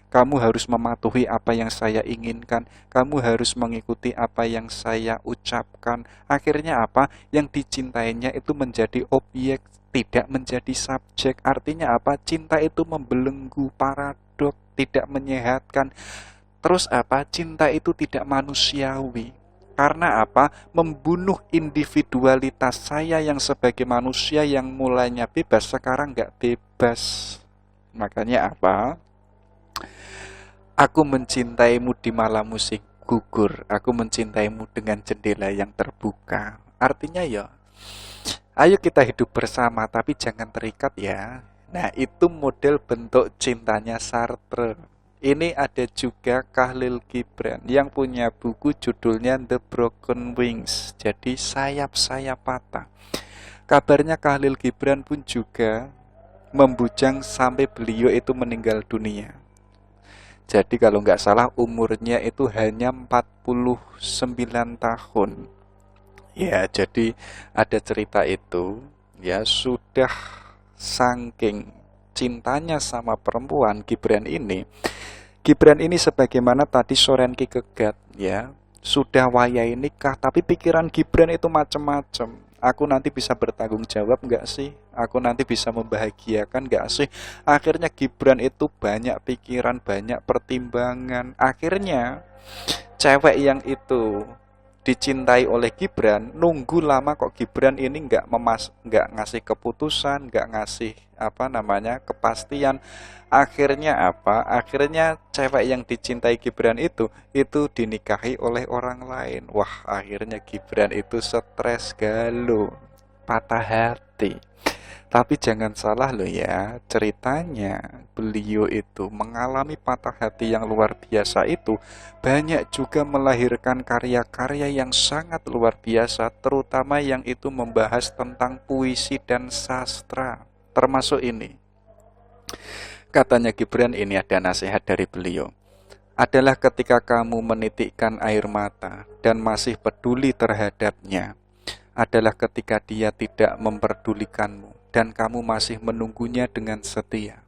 Kamu harus mematuhi apa yang saya inginkan. Kamu harus mengikuti apa yang saya ucapkan. Akhirnya apa? Yang dicintainya itu menjadi objek, tidak menjadi subjek. Artinya apa? Cinta itu membelenggu, paradok, tidak menyehatkan. Terus apa? Cinta itu tidak manusiawi. Karena apa? Membunuh individualitas saya yang sebagai manusia yang mulanya bebas, sekarang nggak bebas. Makanya apa? Aku mencintaimu di malam musik gugur. Aku mencintaimu dengan jendela yang terbuka. Artinya ya, ayo kita hidup bersama tapi jangan terikat ya. Nah, itu model bentuk cintanya Sartre. Ini ada juga Khalil Gibran yang punya buku judulnya The Broken Wings. Jadi sayap-sayap patah. Kabarnya Khalil Gibran pun juga membujang sampai beliau itu meninggal dunia. Jadi kalau nggak salah umurnya itu hanya 49 tahun. Ya, jadi ada cerita itu, ya sudah saking cintanya sama perempuan Gibran ini. Gibran ini sebagaimana tadi Sorenki Kegat, ya, sudah wayai nikah tapi pikiran Gibran itu macam-macam. Aku nanti bisa bertanggung jawab nggak sih? Aku nanti bisa membahagiakan nggak sih? Akhirnya Gibran itu banyak pikiran, banyak pertimbangan. Akhirnya cewek yang itu dicintai oleh Gibran nunggu lama kok Gibran ini nggak ngasih keputusan, nggak ngasih kepastian. Akhirnya apa? Akhirnya cewek yang dicintai Gibran itu dinikahi oleh orang lain. Wah, akhirnya Gibran itu stres galau, patah hati. Tapi jangan salah loh ya, ceritanya beliau itu mengalami patah hati yang luar biasa itu banyak juga melahirkan karya-karya yang sangat luar biasa, terutama yang itu membahas tentang puisi dan sastra. Termasuk ini. Katanya Gibran, ini ada nasihat dari beliau. Adalah ketika kamu menitikkan air mata dan masih peduli terhadapnya. Adalah ketika dia tidak memperdulikanmu dan kamu masih menunggunya dengan setia.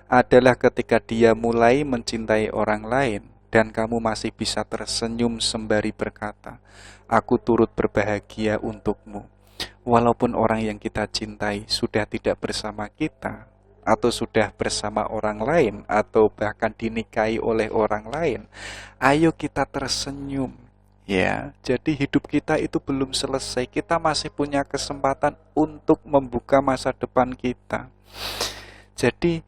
Adalah ketika dia mulai mencintai orang lain dan kamu masih bisa tersenyum sembari berkata, aku turut berbahagia untukmu. Walaupun orang yang kita cintai sudah tidak bersama kita, atau sudah bersama orang lain, atau bahkan dinikahi oleh orang lain, ayo kita tersenyum. Ya, jadi hidup kita itu belum selesai. Kita masih punya kesempatan untuk membuka masa depan kita. Jadi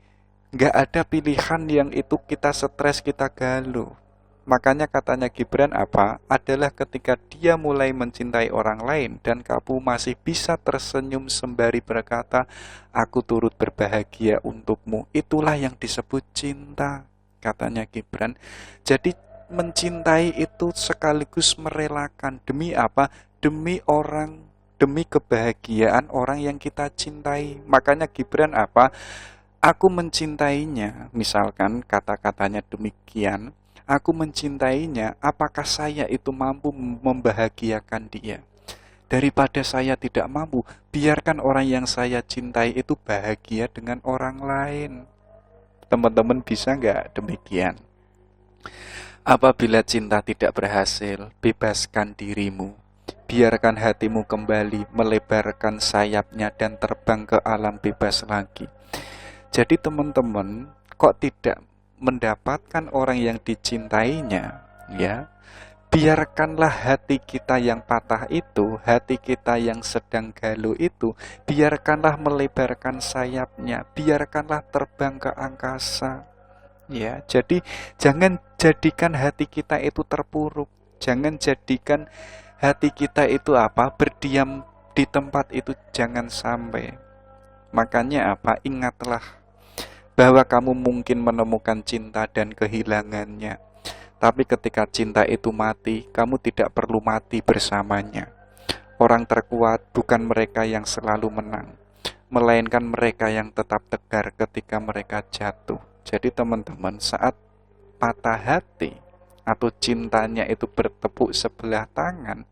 nggak ada pilihan yang itu kita stres, kita galau. Makanya katanya Gibran apa? Adalah ketika dia mulai mencintai orang lain dan kamu masih bisa tersenyum sembari berkata, aku turut berbahagia untukmu. Itulah yang disebut cinta, katanya Gibran. Jadi mencintai itu sekaligus merelakan. Demi apa? Demi orang, demi kebahagiaan orang yang kita cintai. Makanya Gibran apa? Aku mencintainya, misalkan kata-katanya demikian. Aku mencintainya, apakah saya itu mampu membahagiakan dia? Daripada saya tidak mampu, biarkan orang yang saya cintai itu bahagia dengan orang lain. Teman-teman bisa nggak demikian? Apabila cinta tidak berhasil, bebaskan dirimu. Biarkan hatimu kembali melebarkan sayapnya dan terbang ke alam bebas lagi. Jadi teman-teman, kok tidak mendapatkan orang yang dicintainya, ya? Biarkanlah hati kita yang patah itu, hati kita yang sedang galau itu, biarkanlah melebarkan sayapnya, biarkanlah terbang ke angkasa. Ya, jadi jangan jadikan hati kita itu terpuruk. Jangan jadikan hati kita itu berdiam di tempat itu, jangan sampai. Makanya ingatlah bahwa kamu mungkin menemukan cinta dan kehilangannya. Tapi ketika cinta itu mati, kamu tidak perlu mati bersamanya. Orang terkuat bukan mereka yang selalu menang, melainkan mereka yang tetap tegar ketika mereka jatuh. Jadi teman-teman, saat patah hati atau cintanya itu bertepuk sebelah tangan,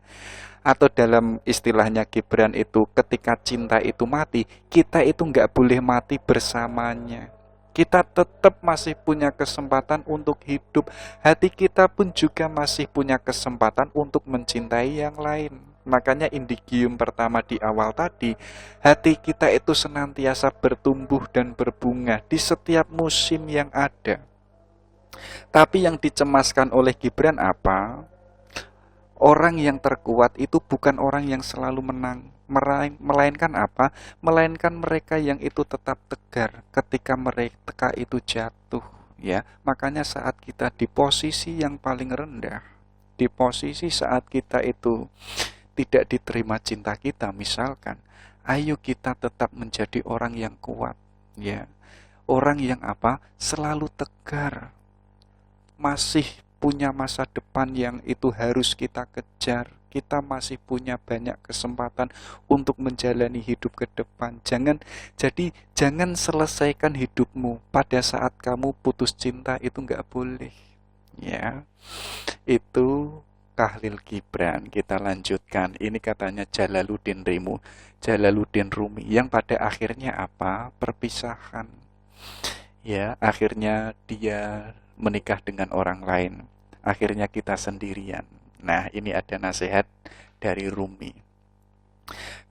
atau dalam istilahnya Gibran itu, ketika cinta itu mati, kita itu nggak boleh mati bersamanya. Kita tetap masih punya kesempatan untuk hidup. Hati kita pun juga masih punya kesempatan untuk mencintai yang lain. Makanya indigium pertama di awal tadi, hati kita itu senantiasa bertumbuh dan berbunga di setiap musim yang ada. Tapi yang dicemaskan oleh Gibran apa? Orang yang terkuat itu bukan orang yang selalu menang, melainkan apa? Melainkan mereka yang itu tetap tegar ketika mereka itu jatuh, ya. Makanya saat kita di posisi yang paling rendah, di posisi saat kita itu tidak diterima cinta kita misalkan, ayo kita tetap menjadi orang yang kuat, ya. Orang yang selalu tegar, masih punya masa depan yang itu harus kita kejar. Kita masih punya banyak kesempatan untuk menjalani hidup ke depan. Jangan selesaikan hidupmu pada saat kamu putus cinta, itu nggak boleh. Ya, itu Khalil Gibran. Kita lanjutkan. Ini katanya Jalaluddin Rumi yang pada akhirnya perpisahan. Ya, akhirnya dia menikah dengan orang lain. Akhirnya kita sendirian. Nah, ini ada nasihat dari Rumi.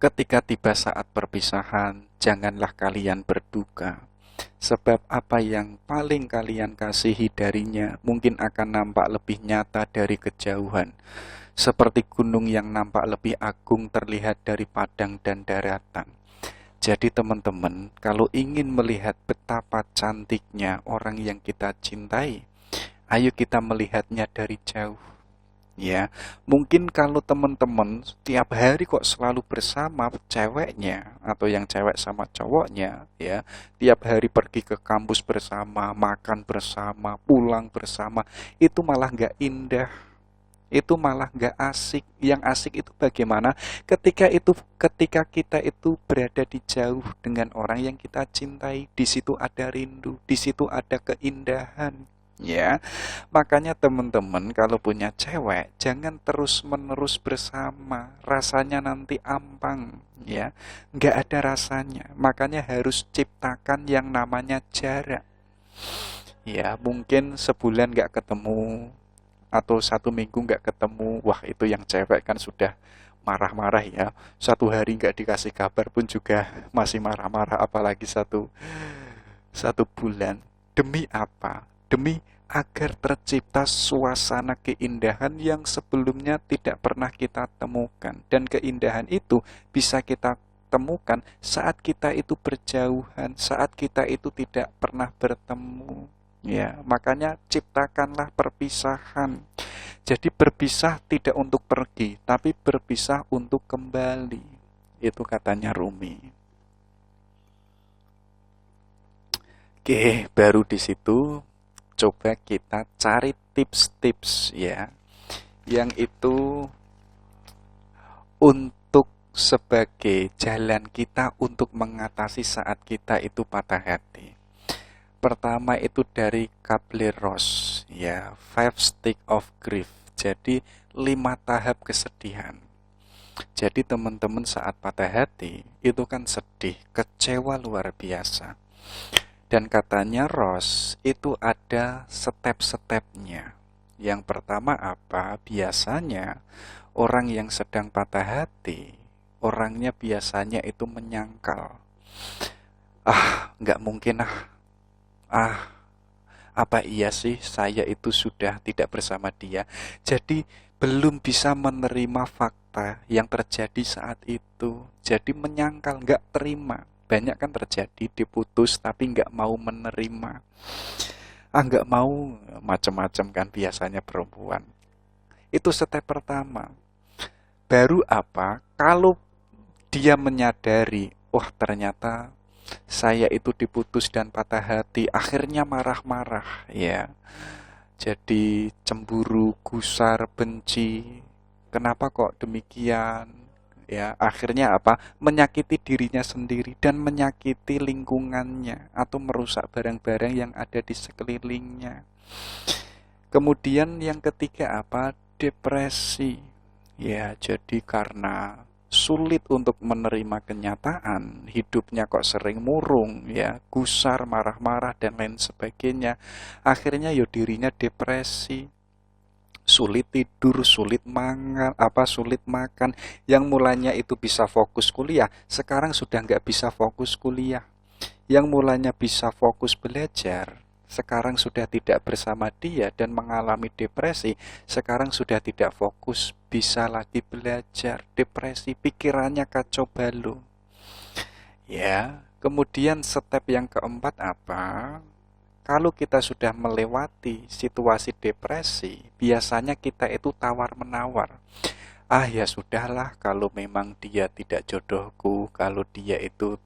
Ketika tiba saat perpisahan, janganlah kalian berduka. Sebab apa yang paling kalian kasihi darinya mungkin akan nampak lebih nyata dari kejauhan. Seperti gunung yang nampak lebih agung terlihat dari padang dan daratan. Jadi teman-teman, kalau ingin melihat betapa cantiknya orang yang kita cintai, ayo kita melihatnya dari jauh. Ya, mungkin kalau teman-teman tiap hari kok selalu bersama ceweknya atau yang cewek sama cowoknya, ya, tiap hari pergi ke kampus bersama, makan bersama, pulang bersama, itu malah nggak indah. Itu malah nggak asik. Yang asik itu bagaimana ketika kita itu berada di jauh dengan orang yang kita cintai. Di situ ada rindu, di situ ada keindahan, ya. Makanya teman-teman kalau punya cewek jangan terus-menerus bersama, rasanya nanti ampang, ya. Nggak ada rasanya. Makanya harus ciptakan yang namanya jarak. Ya, mungkin sebulan nggak ketemu atau 1 minggu nggak ketemu, wah itu yang cewek kan sudah marah-marah ya. 1 hari nggak dikasih kabar pun juga masih marah-marah, apalagi satu bulan. Demi apa? Demi agar tercipta suasana keindahan yang sebelumnya tidak pernah kita temukan. Dan keindahan itu bisa kita temukan saat kita itu berjauhan, saat kita itu tidak pernah bertemu. Ya, makanya ciptakanlah perpisahan. Jadi berpisah tidak untuk pergi, tapi berpisah untuk kembali. Itu katanya Rumi. Oke, baru di situ coba kita cari tips-tips ya, yang itu untuk sebagai jalan kita untuk mengatasi saat kita itu patah hati. Pertama itu dari Kubler-Ross, ya, 5 Stages of Grief. Jadi 5 tahap kesedihan. Jadi teman-teman saat patah hati itu kan sedih, kecewa luar biasa. Dan katanya Ross itu ada step-stepnya. Yang pertama apa? Biasanya orang yang sedang patah hati, orangnya biasanya itu menyangkal. Nggak mungkin ah, apa iya sih saya itu sudah tidak bersama dia. Jadi belum bisa menerima fakta yang terjadi saat itu. Jadi menyangkal, nggak terima. Banyak kan terjadi diputus tapi nggak mau menerima. Nggak mau, macam-macam kan biasanya perempuan. Itu step pertama. Baru apa? Kalau dia menyadari, ternyata saya itu diputus dan patah hati, akhirnya marah-marah, ya. Jadi cemburu, gusar, benci. Kenapa kok demikian? Ya, akhirnya apa? Menyakiti dirinya sendiri dan menyakiti lingkungannya atau merusak barang-barang yang ada di sekelilingnya. Kemudian yang ketiga apa? Depresi. Ya, jadi karena sulit untuk menerima kenyataan, hidupnya kok sering murung, ya, gusar, marah-marah dan lain sebagainya. Akhirnya dirinya depresi, sulit tidur, sulit makan. Yang mulanya itu bisa fokus kuliah, sekarang sudah nggak bisa fokus kuliah. Yang mulanya bisa fokus belajar, sekarang sudah tidak bersama dia dan mengalami depresi, sekarang sudah tidak fokus, bisa lagi belajar, depresi, pikirannya kacau balau. Ya, kemudian step yang keempat apa? Kalau kita sudah melewati situasi depresi, biasanya kita itu tawar-menawar. Ya sudahlah, kalau memang dia tidak jodohku, kalau dia itu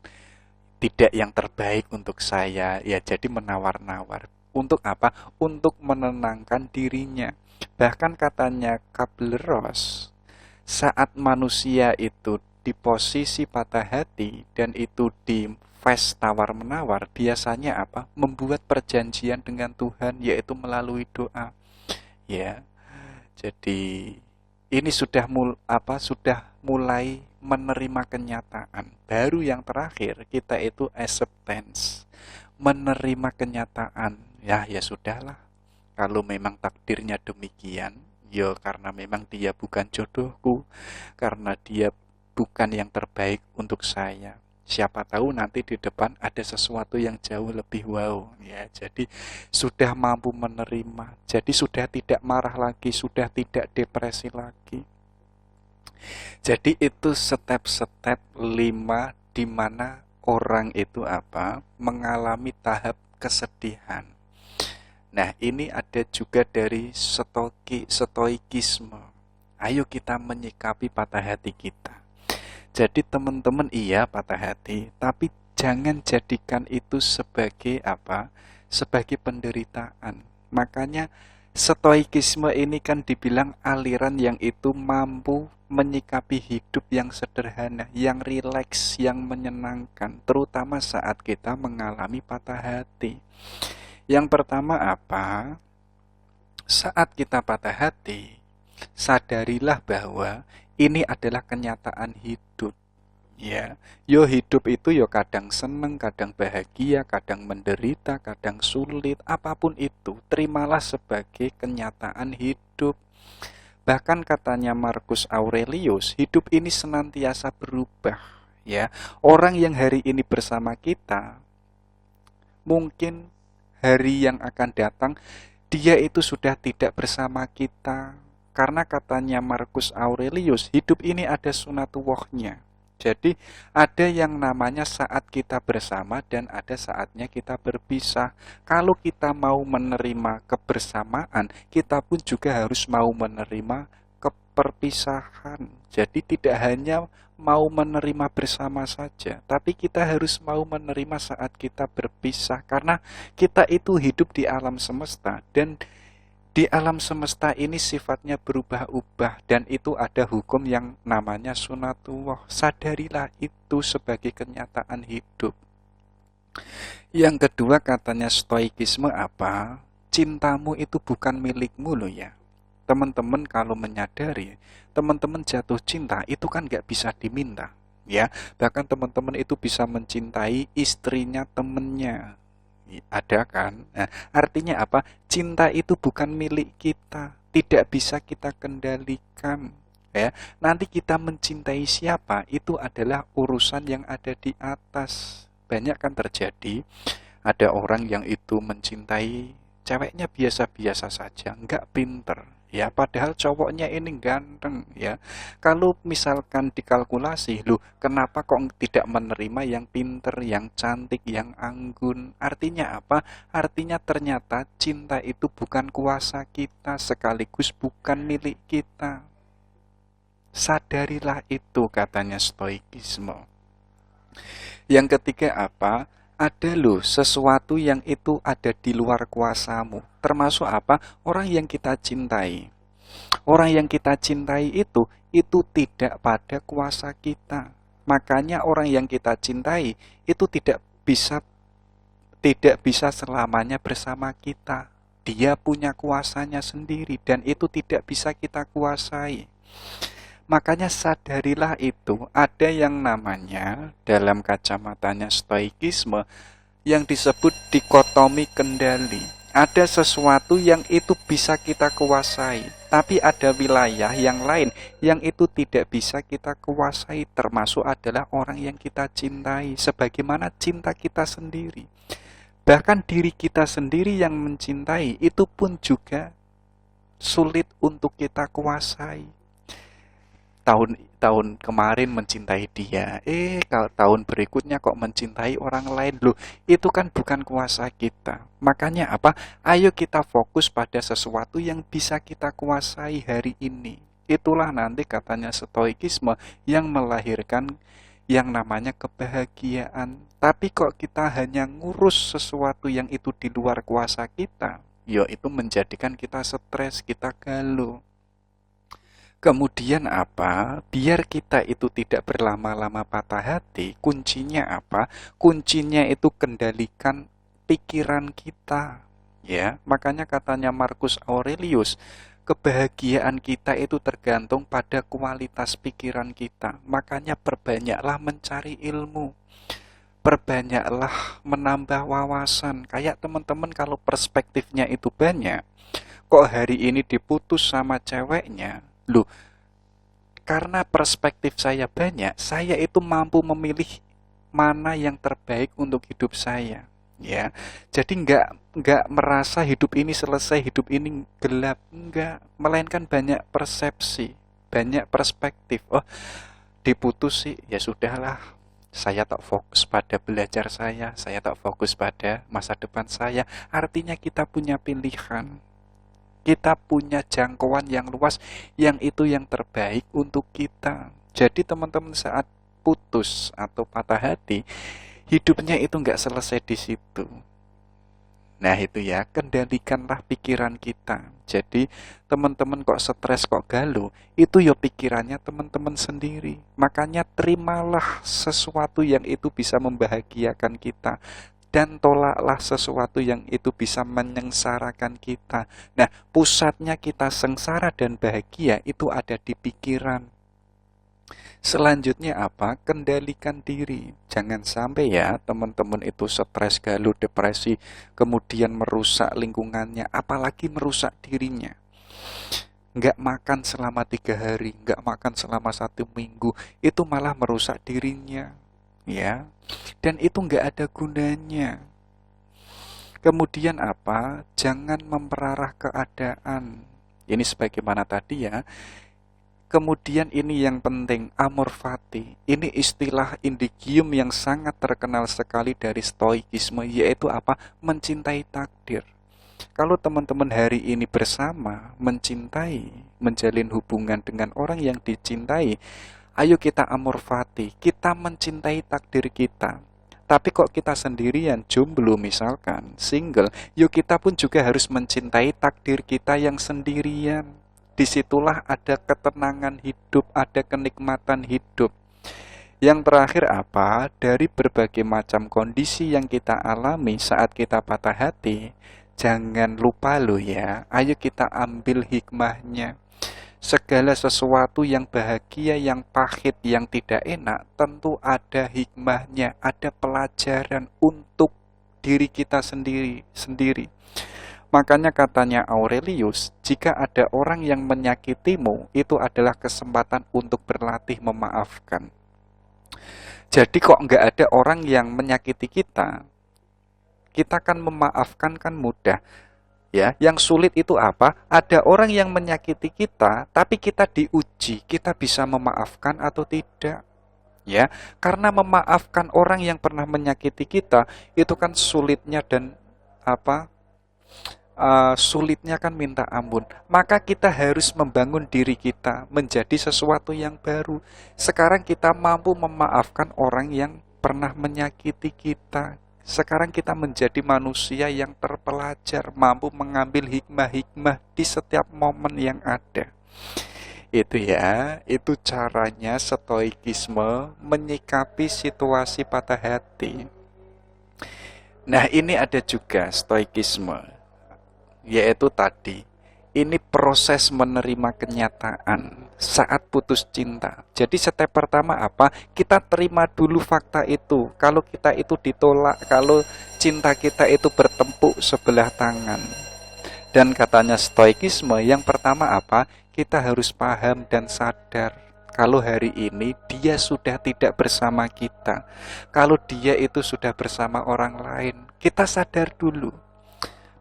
tidak yang terbaik untuk saya, ya jadi menawar-nawar. Untuk apa? Untuk menenangkan dirinya. Bahkan katanya Kabler-Ross, saat manusia itu di posisi patah hati dan itu di fase tawar-menawar, biasanya apa? Membuat perjanjian dengan Tuhan, yaitu melalui doa. Ya, jadi ini sudah mulai menerima kenyataan. Baru yang terakhir kita itu acceptance, menerima kenyataan. Ya sudahlah. Kalau memang takdirnya demikian, karena memang dia bukan jodohku, karena dia bukan yang terbaik untuk saya. Siapa tahu nanti di depan ada sesuatu yang jauh lebih wow, ya. Jadi sudah mampu menerima, jadi sudah tidak marah lagi, sudah tidak depresi lagi. Jadi itu step-step 5 di mana orang itu mengalami tahap kesedihan. Nah, ini ada juga dari stoikisme. Ayo kita menyikapi patah hati kita. Jadi teman-teman iya patah hati, tapi jangan jadikan itu sebagai sebagai penderitaan. Makanya stoikisme ini kan dibilang aliran yang itu mampu menyikapi hidup yang sederhana, yang rileks, yang menyenangkan, terutama saat kita mengalami patah hati. Yang pertama apa? Saat kita patah hati, sadarilah bahwa ini adalah kenyataan hidup. Ya, hidup itu kadang seneng, kadang bahagia, kadang menderita, kadang sulit, apapun itu, terimalah sebagai kenyataan hidup. Bahkan katanya Marcus Aurelius, hidup ini senantiasa berubah. Ya, orang yang hari ini bersama kita, mungkin hari yang akan datang dia itu sudah tidak bersama kita. Karena katanya Marcus Aurelius, hidup ini ada sunatullahnya. Jadi ada yang namanya saat kita bersama dan ada saatnya kita berpisah. Kalau kita mau menerima kebersamaan, kita pun juga harus mau menerima keperpisahan. Jadi tidak hanya mau menerima bersama saja, tapi kita harus mau menerima saat kita berpisah. Karena kita itu hidup di alam semesta dan di alam semesta ini sifatnya berubah-ubah dan itu ada hukum yang namanya sunatullah. Sadarilah itu sebagai kenyataan hidup. Yang kedua katanya stoikisme apa? Cintamu itu bukan milikmu loh ya. Teman-teman kalau menyadari, teman-teman jatuh cinta itu kan gak bisa diminta. Ya, bahkan teman-teman itu bisa mencintai istrinya temennya. Ada kan? Nah, artinya apa? Cinta itu bukan milik kita, tidak bisa kita kendalikan. Ya, nanti kita mencintai siapa itu adalah urusan yang ada di atas. Banyak kan terjadi, ada orang yang itu mencintai ceweknya biasa-biasa saja, nggak pinter. Ya, padahal cowoknya ini ganteng, ya. Kalau misalkan dikalkulasi, loh, kenapa kok tidak menerima yang pinter, yang cantik, yang anggun? Artinya apa? Artinya ternyata cinta itu bukan kuasa kita, sekaligus bukan milik kita. Sadarilah itu, katanya stoikisme. Yang ketiga apa? Ada loh sesuatu yang itu ada di luar kuasamu. Termasuk apa? Orang yang kita cintai. Orang yang kita cintai itu tidak pada kuasa kita. Makanya orang yang kita cintai itu tidak bisa selamanya bersama kita. Dia punya kuasanya sendiri dan itu tidak bisa kita kuasai. Makanya sadarilah itu, ada yang namanya dalam kacamatanya stoikisme yang disebut dikotomi kendali. Ada sesuatu yang itu bisa kita kuasai, tapi ada wilayah yang lain yang itu tidak bisa kita kuasai, termasuk adalah orang yang kita cintai, sebagaimana cinta kita sendiri. Bahkan diri kita sendiri yang mencintai itu pun juga sulit untuk kita kuasai. Tahun kemarin mencintai dia, kalau tahun berikutnya kok mencintai orang lain, loh, itu kan bukan kuasa kita. Makanya apa? Ayo kita fokus pada sesuatu yang bisa kita kuasai hari ini. Itulah nanti katanya stoikisme yang melahirkan yang namanya kebahagiaan. Tapi kok kita hanya ngurus sesuatu yang itu di luar kuasa kita, ya itu menjadikan kita stres, kita galau. Kemudian apa? Biar kita itu tidak berlama-lama patah hati, kuncinya apa? Kuncinya itu kendalikan pikiran kita. Ya, makanya katanya Marcus Aurelius, kebahagiaan kita itu tergantung pada kualitas pikiran kita. Makanya perbanyaklah mencari ilmu. Perbanyaklah menambah wawasan. Kayak teman-teman kalau perspektifnya itu banyak, kok hari ini diputus sama ceweknya, loh, karena perspektif saya banyak, saya itu mampu memilih mana yang terbaik untuk hidup saya. Ya, jadi nggak merasa hidup ini selesai, hidup ini gelap, nggak, melainkan banyak persepsi, banyak perspektif. Oh, diputus sih, ya sudahlah. Saya tak fokus pada belajar saya tak fokus pada masa depan saya. Artinya kita punya pilihan. Kita punya jangkauan yang luas, yang itu yang terbaik untuk kita. Jadi teman-teman saat putus atau patah hati, hidupnya itu nggak selesai di situ. Nah itu ya, kendalikanlah pikiran kita. Jadi teman-teman kok stres, kok galau, itu ya pikirannya teman-teman sendiri. Makanya terimalah sesuatu yang itu bisa membahagiakan kita, dan tolaklah sesuatu yang itu bisa menyengsarakan kita. Nah, pusatnya kita sengsara dan bahagia itu ada di pikiran. Selanjutnya apa? Kendalikan diri. Jangan sampai ya teman-teman itu stres, galau, depresi, kemudian merusak lingkungannya, apalagi merusak dirinya. Nggak makan selama 3 hari, nggak makan selama 1 minggu, itu malah merusak dirinya. Ya, dan itu nggak ada gunanya. Kemudian apa? Jangan memperarah keadaan. Ini sebagaimana tadi ya. Kemudian ini yang penting, amor fati. Ini istilah indigium yang sangat terkenal sekali dari stoikisme, yaitu apa? Mencintai takdir. Kalau teman-teman hari ini bersama, mencintai, menjalin hubungan dengan orang yang dicintai, ayo kita amor fati, kita mencintai takdir kita. Tapi kok kita sendirian, jomblo misalkan, single, yuk kita pun juga harus mencintai takdir kita yang sendirian. Disitulah ada ketenangan hidup, ada kenikmatan hidup. Yang terakhir apa? Dari berbagai macam kondisi yang kita alami saat kita patah hati, jangan lupa loh ya, ayo kita ambil hikmahnya. Segala sesuatu yang bahagia, yang pahit, yang tidak enak, tentu ada hikmahnya, ada pelajaran untuk diri kita sendiri. Makanya katanya Aurelius, jika ada orang yang menyakitimu, itu adalah kesempatan untuk berlatih memaafkan. Jadi kok nggak ada orang yang menyakiti kita, kita kan memaafkan kan mudah. Ya, yang sulit itu apa? Ada orang yang menyakiti kita, tapi kita diuji, kita bisa memaafkan atau tidak. Ya, karena memaafkan orang yang pernah menyakiti kita itu kan sulitnya dan sulitnya kan minta ampun. Maka kita harus membangun diri kita menjadi sesuatu yang baru. Sekarang kita mampu memaafkan orang yang pernah menyakiti kita. Sekarang kita menjadi manusia yang terpelajar, mampu mengambil hikmah-hikmah di setiap momen yang ada. Itu ya, itu caranya stoikisme menyikapi situasi patah hati. Nah, ini ada juga stoikisme, yaitu tadi, ini proses menerima kenyataan saat putus cinta. Jadi step pertama apa? Kita terima dulu fakta itu. Kalau kita itu ditolak, kalau cinta kita itu bertempuk sebelah tangan. Dan katanya stoikisme, yang pertama apa? Kita harus paham dan sadar kalau hari ini dia sudah tidak bersama kita. Kalau dia itu sudah bersama orang lain, kita sadar dulu.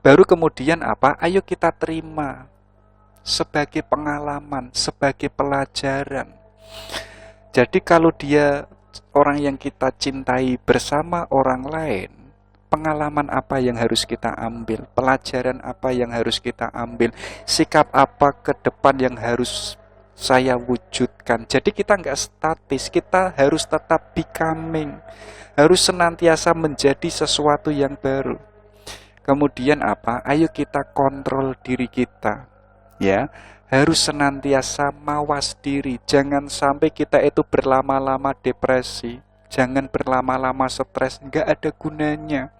Baru kemudian apa? Ayo kita terima sebagai pengalaman, sebagai pelajaran. Jadi kalau dia orang yang kita cintai bersama orang lain, pengalaman apa yang harus kita ambil, pelajaran apa yang harus kita ambil, sikap apa ke depan yang harus saya wujudkan. Jadi kita nggak statis, kita harus tetap becoming, harus senantiasa menjadi sesuatu yang baru. Kemudian apa? Ayo kita kontrol diri kita. Ya, harus senantiasa mawas diri. Jangan sampai kita itu berlama-lama depresi. Jangan berlama-lama stres, nggak ada gunanya.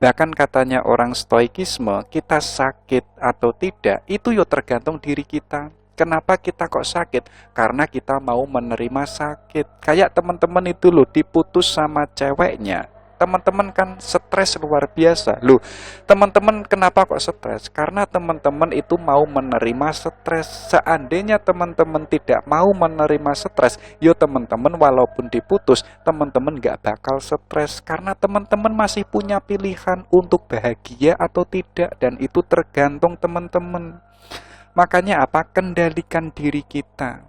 Bahkan katanya orang stoikisme, kita sakit atau tidak, itu ya tergantung diri kita. Kenapa kita kok sakit? Karena kita mau menerima sakit. Kayak teman-teman itu loh, diputus sama ceweknya. Teman-teman kan stres luar biasa. Loh, teman-teman kenapa kok stres? Karena teman-teman itu mau menerima stres. Seandainya teman-teman tidak mau menerima stres, yo teman-teman walaupun diputus, teman-teman gak bakal stres. Karena teman-teman masih punya pilihan untuk bahagia atau tidak. Dan itu tergantung teman-teman. Makanya apa? Kendalikan diri kita.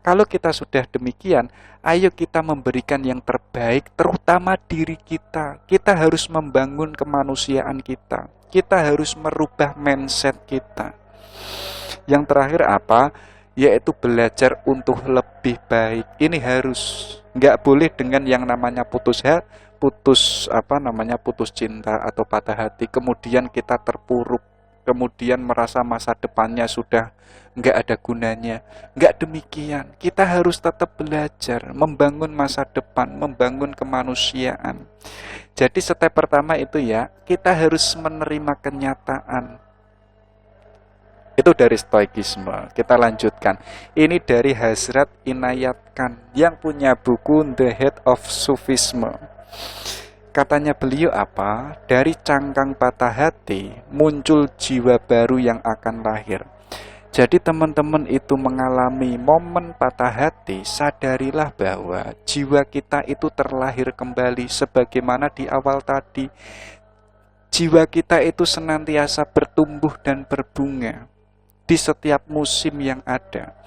Kalau kita sudah demikian, ayo kita memberikan yang terbaik, terutama diri kita. Kita harus membangun kemanusiaan kita. Kita harus merubah mindset kita. Yang terakhir apa? Yaitu belajar untuk lebih baik. Ini harus, nggak boleh dengan yang namanya putus cinta atau patah hati. Kemudian kita terpuruk. Kemudian merasa masa depannya sudah nggak ada gunanya. Nggak demikian. Kita harus tetap belajar, membangun masa depan, membangun kemanusiaan. Jadi step pertama itu ya, kita harus menerima kenyataan. Itu dari stoikisme. Kita lanjutkan. Ini dari Hazrat Inayat Khan yang punya buku The Head of Sufism. Katanya beliau apa? Dari cangkang patah hati muncul jiwa baru yang akan lahir. Jadi teman-teman itu mengalami momen patah hati, sadarilah bahwa jiwa kita itu terlahir kembali sebagaimana di awal tadi. Jiwa kita itu senantiasa bertumbuh dan berbunga di setiap musim yang ada.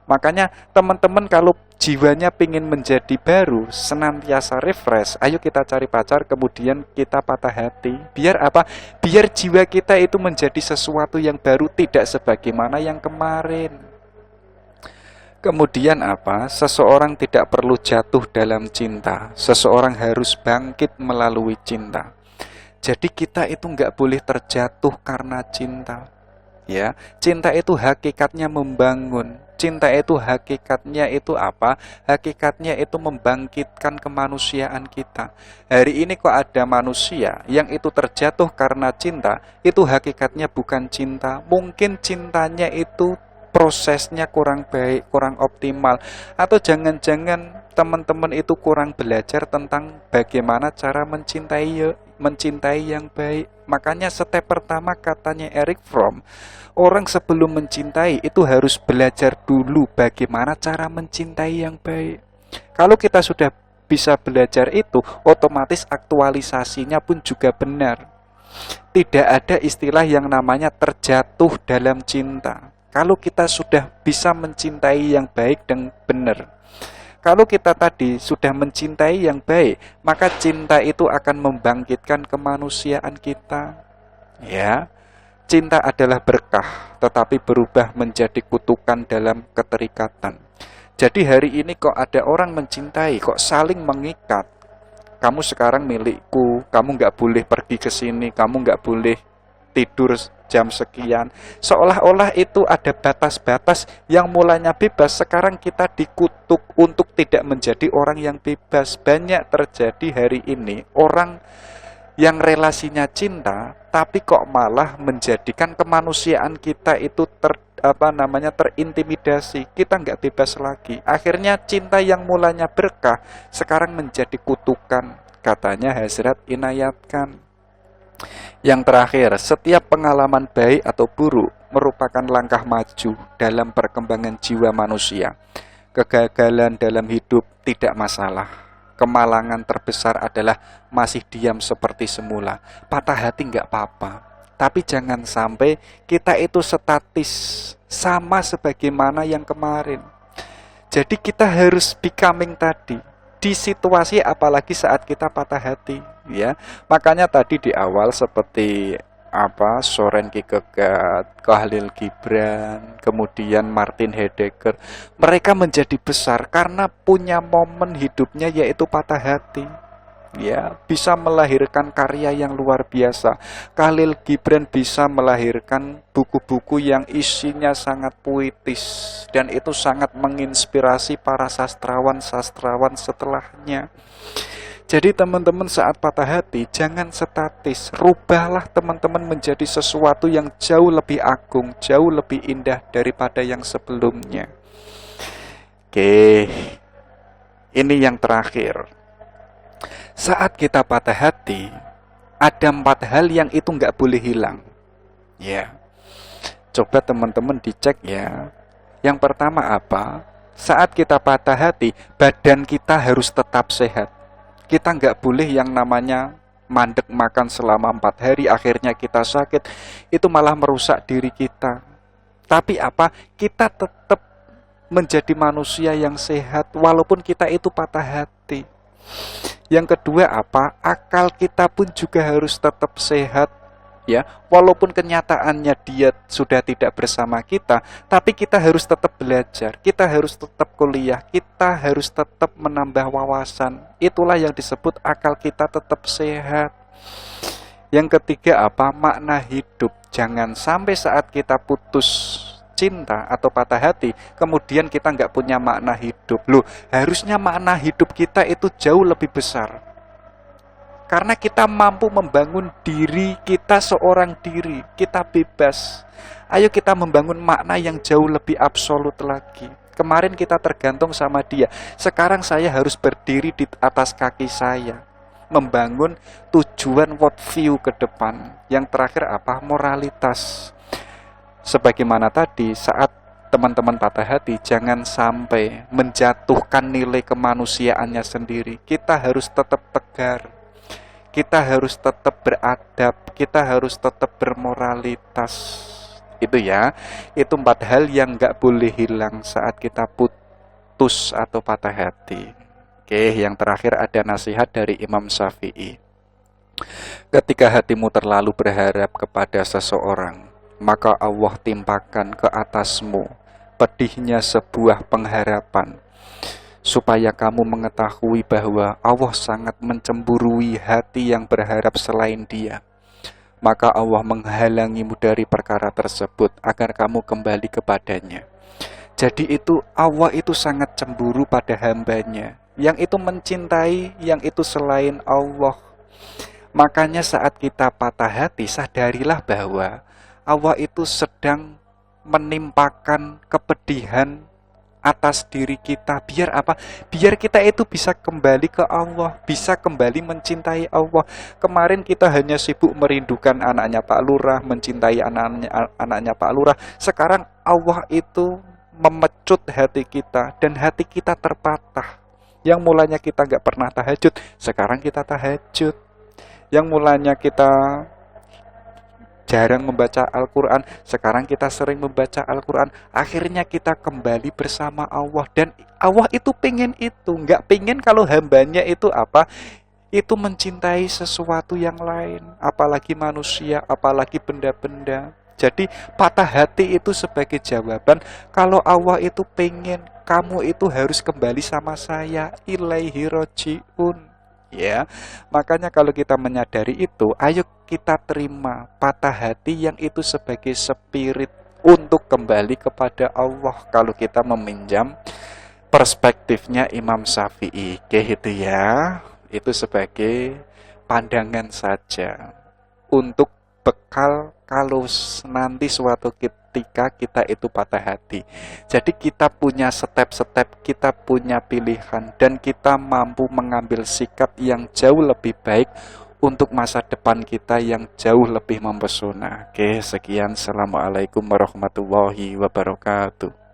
Makanya teman-teman kalau jiwanya ingin menjadi baru, senantiasa refresh, ayo kita cari pacar, kemudian kita patah hati. Biar apa? Biar jiwa kita itu menjadi sesuatu yang baru, tidak sebagaimana yang kemarin. Kemudian apa? Seseorang tidak perlu jatuh dalam cinta. Seseorang harus bangkit melalui cinta. Jadi kita itu nggak boleh terjatuh karena cinta. Ya, cinta itu hakikatnya membangun. Cinta itu hakikatnya itu apa? Hakikatnya itu membangkitkan kemanusiaan kita. Hari ini kok ada manusia yang itu terjatuh karena cinta, itu hakikatnya bukan cinta. Mungkin cintanya itu prosesnya kurang baik, kurang optimal. Atau jangan-jangan teman-teman itu kurang belajar tentang bagaimana cara mencintai mencintai yang baik. Makanya step pertama katanya Erich Fromm, orang sebelum mencintai itu harus belajar dulu bagaimana cara mencintai yang baik. Kalau kita sudah bisa belajar itu, otomatis aktualisasinya pun juga benar. Tidak ada istilah yang namanya terjatuh dalam cinta. Kalau kita sudah bisa mencintai yang baik dan benar. Kalau kita tadi sudah mencintai yang baik, maka cinta itu akan membangkitkan kemanusiaan kita. Ya, cinta adalah berkah, tetapi berubah menjadi kutukan dalam keterikatan. Jadi hari ini kok ada orang mencintai, kok saling mengikat. Kamu sekarang milikku, kamu nggak boleh pergi ke sini, kamu nggak boleh tidur jam sekian. Seolah-olah itu ada batas-batas yang mulanya bebas. Sekarang kita dikutuk untuk tidak menjadi orang yang bebas. Banyak terjadi hari ini orang yang relasinya cinta, tapi kok malah menjadikan kemanusiaan kita itu terintimidasi. Kita nggak bebas lagi. Akhirnya cinta yang mulanya berkah sekarang menjadi kutukan. Katanya Hazrat inayatkan. Yang terakhir, setiap pengalaman baik atau buruk merupakan langkah maju dalam perkembangan jiwa manusia. Kegagalan dalam hidup tidak masalah. Kemalangan terbesar adalah masih diam seperti semula. Patah hati nggak apa-apa. Tapi jangan sampai kita itu statis sama sebagaimana yang kemarin. Jadi kita harus becoming tadi. Di situasi apalagi saat kita patah hati, ya. Makanya tadi di awal seperti Soren Kierkegaard, Khalil Gibran, kemudian Martin Heidegger, mereka menjadi besar karena punya momen hidupnya yaitu patah hati. Ya, bisa melahirkan karya yang luar biasa. Khalil Gibran bisa melahirkan buku-buku yang isinya sangat puitis dan itu sangat menginspirasi para sastrawan-sastrawan setelahnya. Jadi teman-teman saat patah hati jangan statis, rubahlah teman-teman menjadi sesuatu yang jauh lebih agung, jauh lebih indah daripada yang sebelumnya. Oke, ini yang terakhir. Saat kita patah hati, ada 4 hal yang itu nggak boleh hilang. Ya, coba teman-teman dicek ya. Yang pertama apa? Saat kita patah hati, badan kita harus tetap sehat. Kita nggak boleh yang namanya mandek makan selama 4 hari, akhirnya kita sakit. Itu malah merusak diri kita. Tapi apa? Kita tetap menjadi manusia yang sehat, walaupun kita itu patah hati. Yang kedua apa? Akal kita pun juga harus tetap sehat, ya. Walaupun kenyataannya dia sudah tidak bersama kita, tapi kita harus tetap belajar, kita harus tetap kuliah, kita harus tetap menambah wawasan. Itulah yang disebut akal kita tetap sehat. Yang ketiga apa? Makna hidup. Jangan sampai saat kita putus cinta atau patah hati, kemudian kita nggak punya makna hidup. Loh, harusnya makna hidup kita itu jauh lebih besar. Karena kita mampu membangun diri kita seorang diri, kita bebas. Ayo kita membangun makna yang jauh lebih absolut lagi. Kemarin kita tergantung sama dia, sekarang saya harus berdiri di atas kaki saya. Membangun tujuan world view ke depan. Yang terakhir apa? Moralitas. Sebagaimana tadi, saat teman-teman patah hati, jangan sampai menjatuhkan nilai kemanusiaannya sendiri. Kita harus tetap tegar, kita harus tetap beradab, kita harus tetap bermoralitas. Itu ya, itu 4 hal yang gak boleh hilang saat kita putus atau patah hati. Oke, yang terakhir ada nasihat dari Imam Syafi'i. Ketika hatimu terlalu berharap kepada seseorang, maka Allah timpakan ke atasmu pedihnya sebuah pengharapan, supaya kamu mengetahui bahwa Allah sangat mencemburui hati yang berharap selain Dia. Maka Allah menghalangimu dari perkara tersebut agar kamu kembali kepadanya. Jadi itu Allah itu sangat cemburu pada hambanya, yang itu mencintai yang itu selain Allah. Makanya saat kita patah hati, sadarilah bahwa Allah itu sedang menimpakan kepedihan atas diri kita. Biar apa? Biar kita itu bisa kembali ke Allah, bisa kembali mencintai Allah. Kemarin kita hanya sibuk merindukan anaknya Pak Lurah, mencintai anaknya Pak Lurah. Sekarang Allah itu memecut hati kita dan hati kita terpatah. Yang mulanya kita nggak pernah tahajud, sekarang kita tahajud. Yang mulanya kita jarang membaca Al-Quran, sekarang kita sering membaca Al-Quran. Akhirnya kita kembali bersama Allah. Dan Allah itu pengen itu. Nggak pengen kalau hambanya itu apa? Itu mencintai sesuatu yang lain. Apalagi manusia, apalagi benda-benda. Jadi patah hati itu sebagai jawaban kalau Allah itu pengen kamu itu harus kembali sama saya. Ilaihi roji'un. Ya, makanya kalau kita menyadari itu, ayo kita terima patah hati yang itu sebagai spirit untuk kembali kepada Allah. Kalau kita meminjam perspektifnya Imam Syafi'i, gitu ya, itu sebagai pandangan saja untuk bekal kalau nanti suatu ketika kita itu patah hati. Jadi kita punya step-step, kita punya pilihan, dan kita mampu mengambil sikap yang jauh lebih baik untuk masa depan kita yang jauh lebih mempesona. Oke, sekian. Assalamualaikum warahmatullahi wabarakatuh.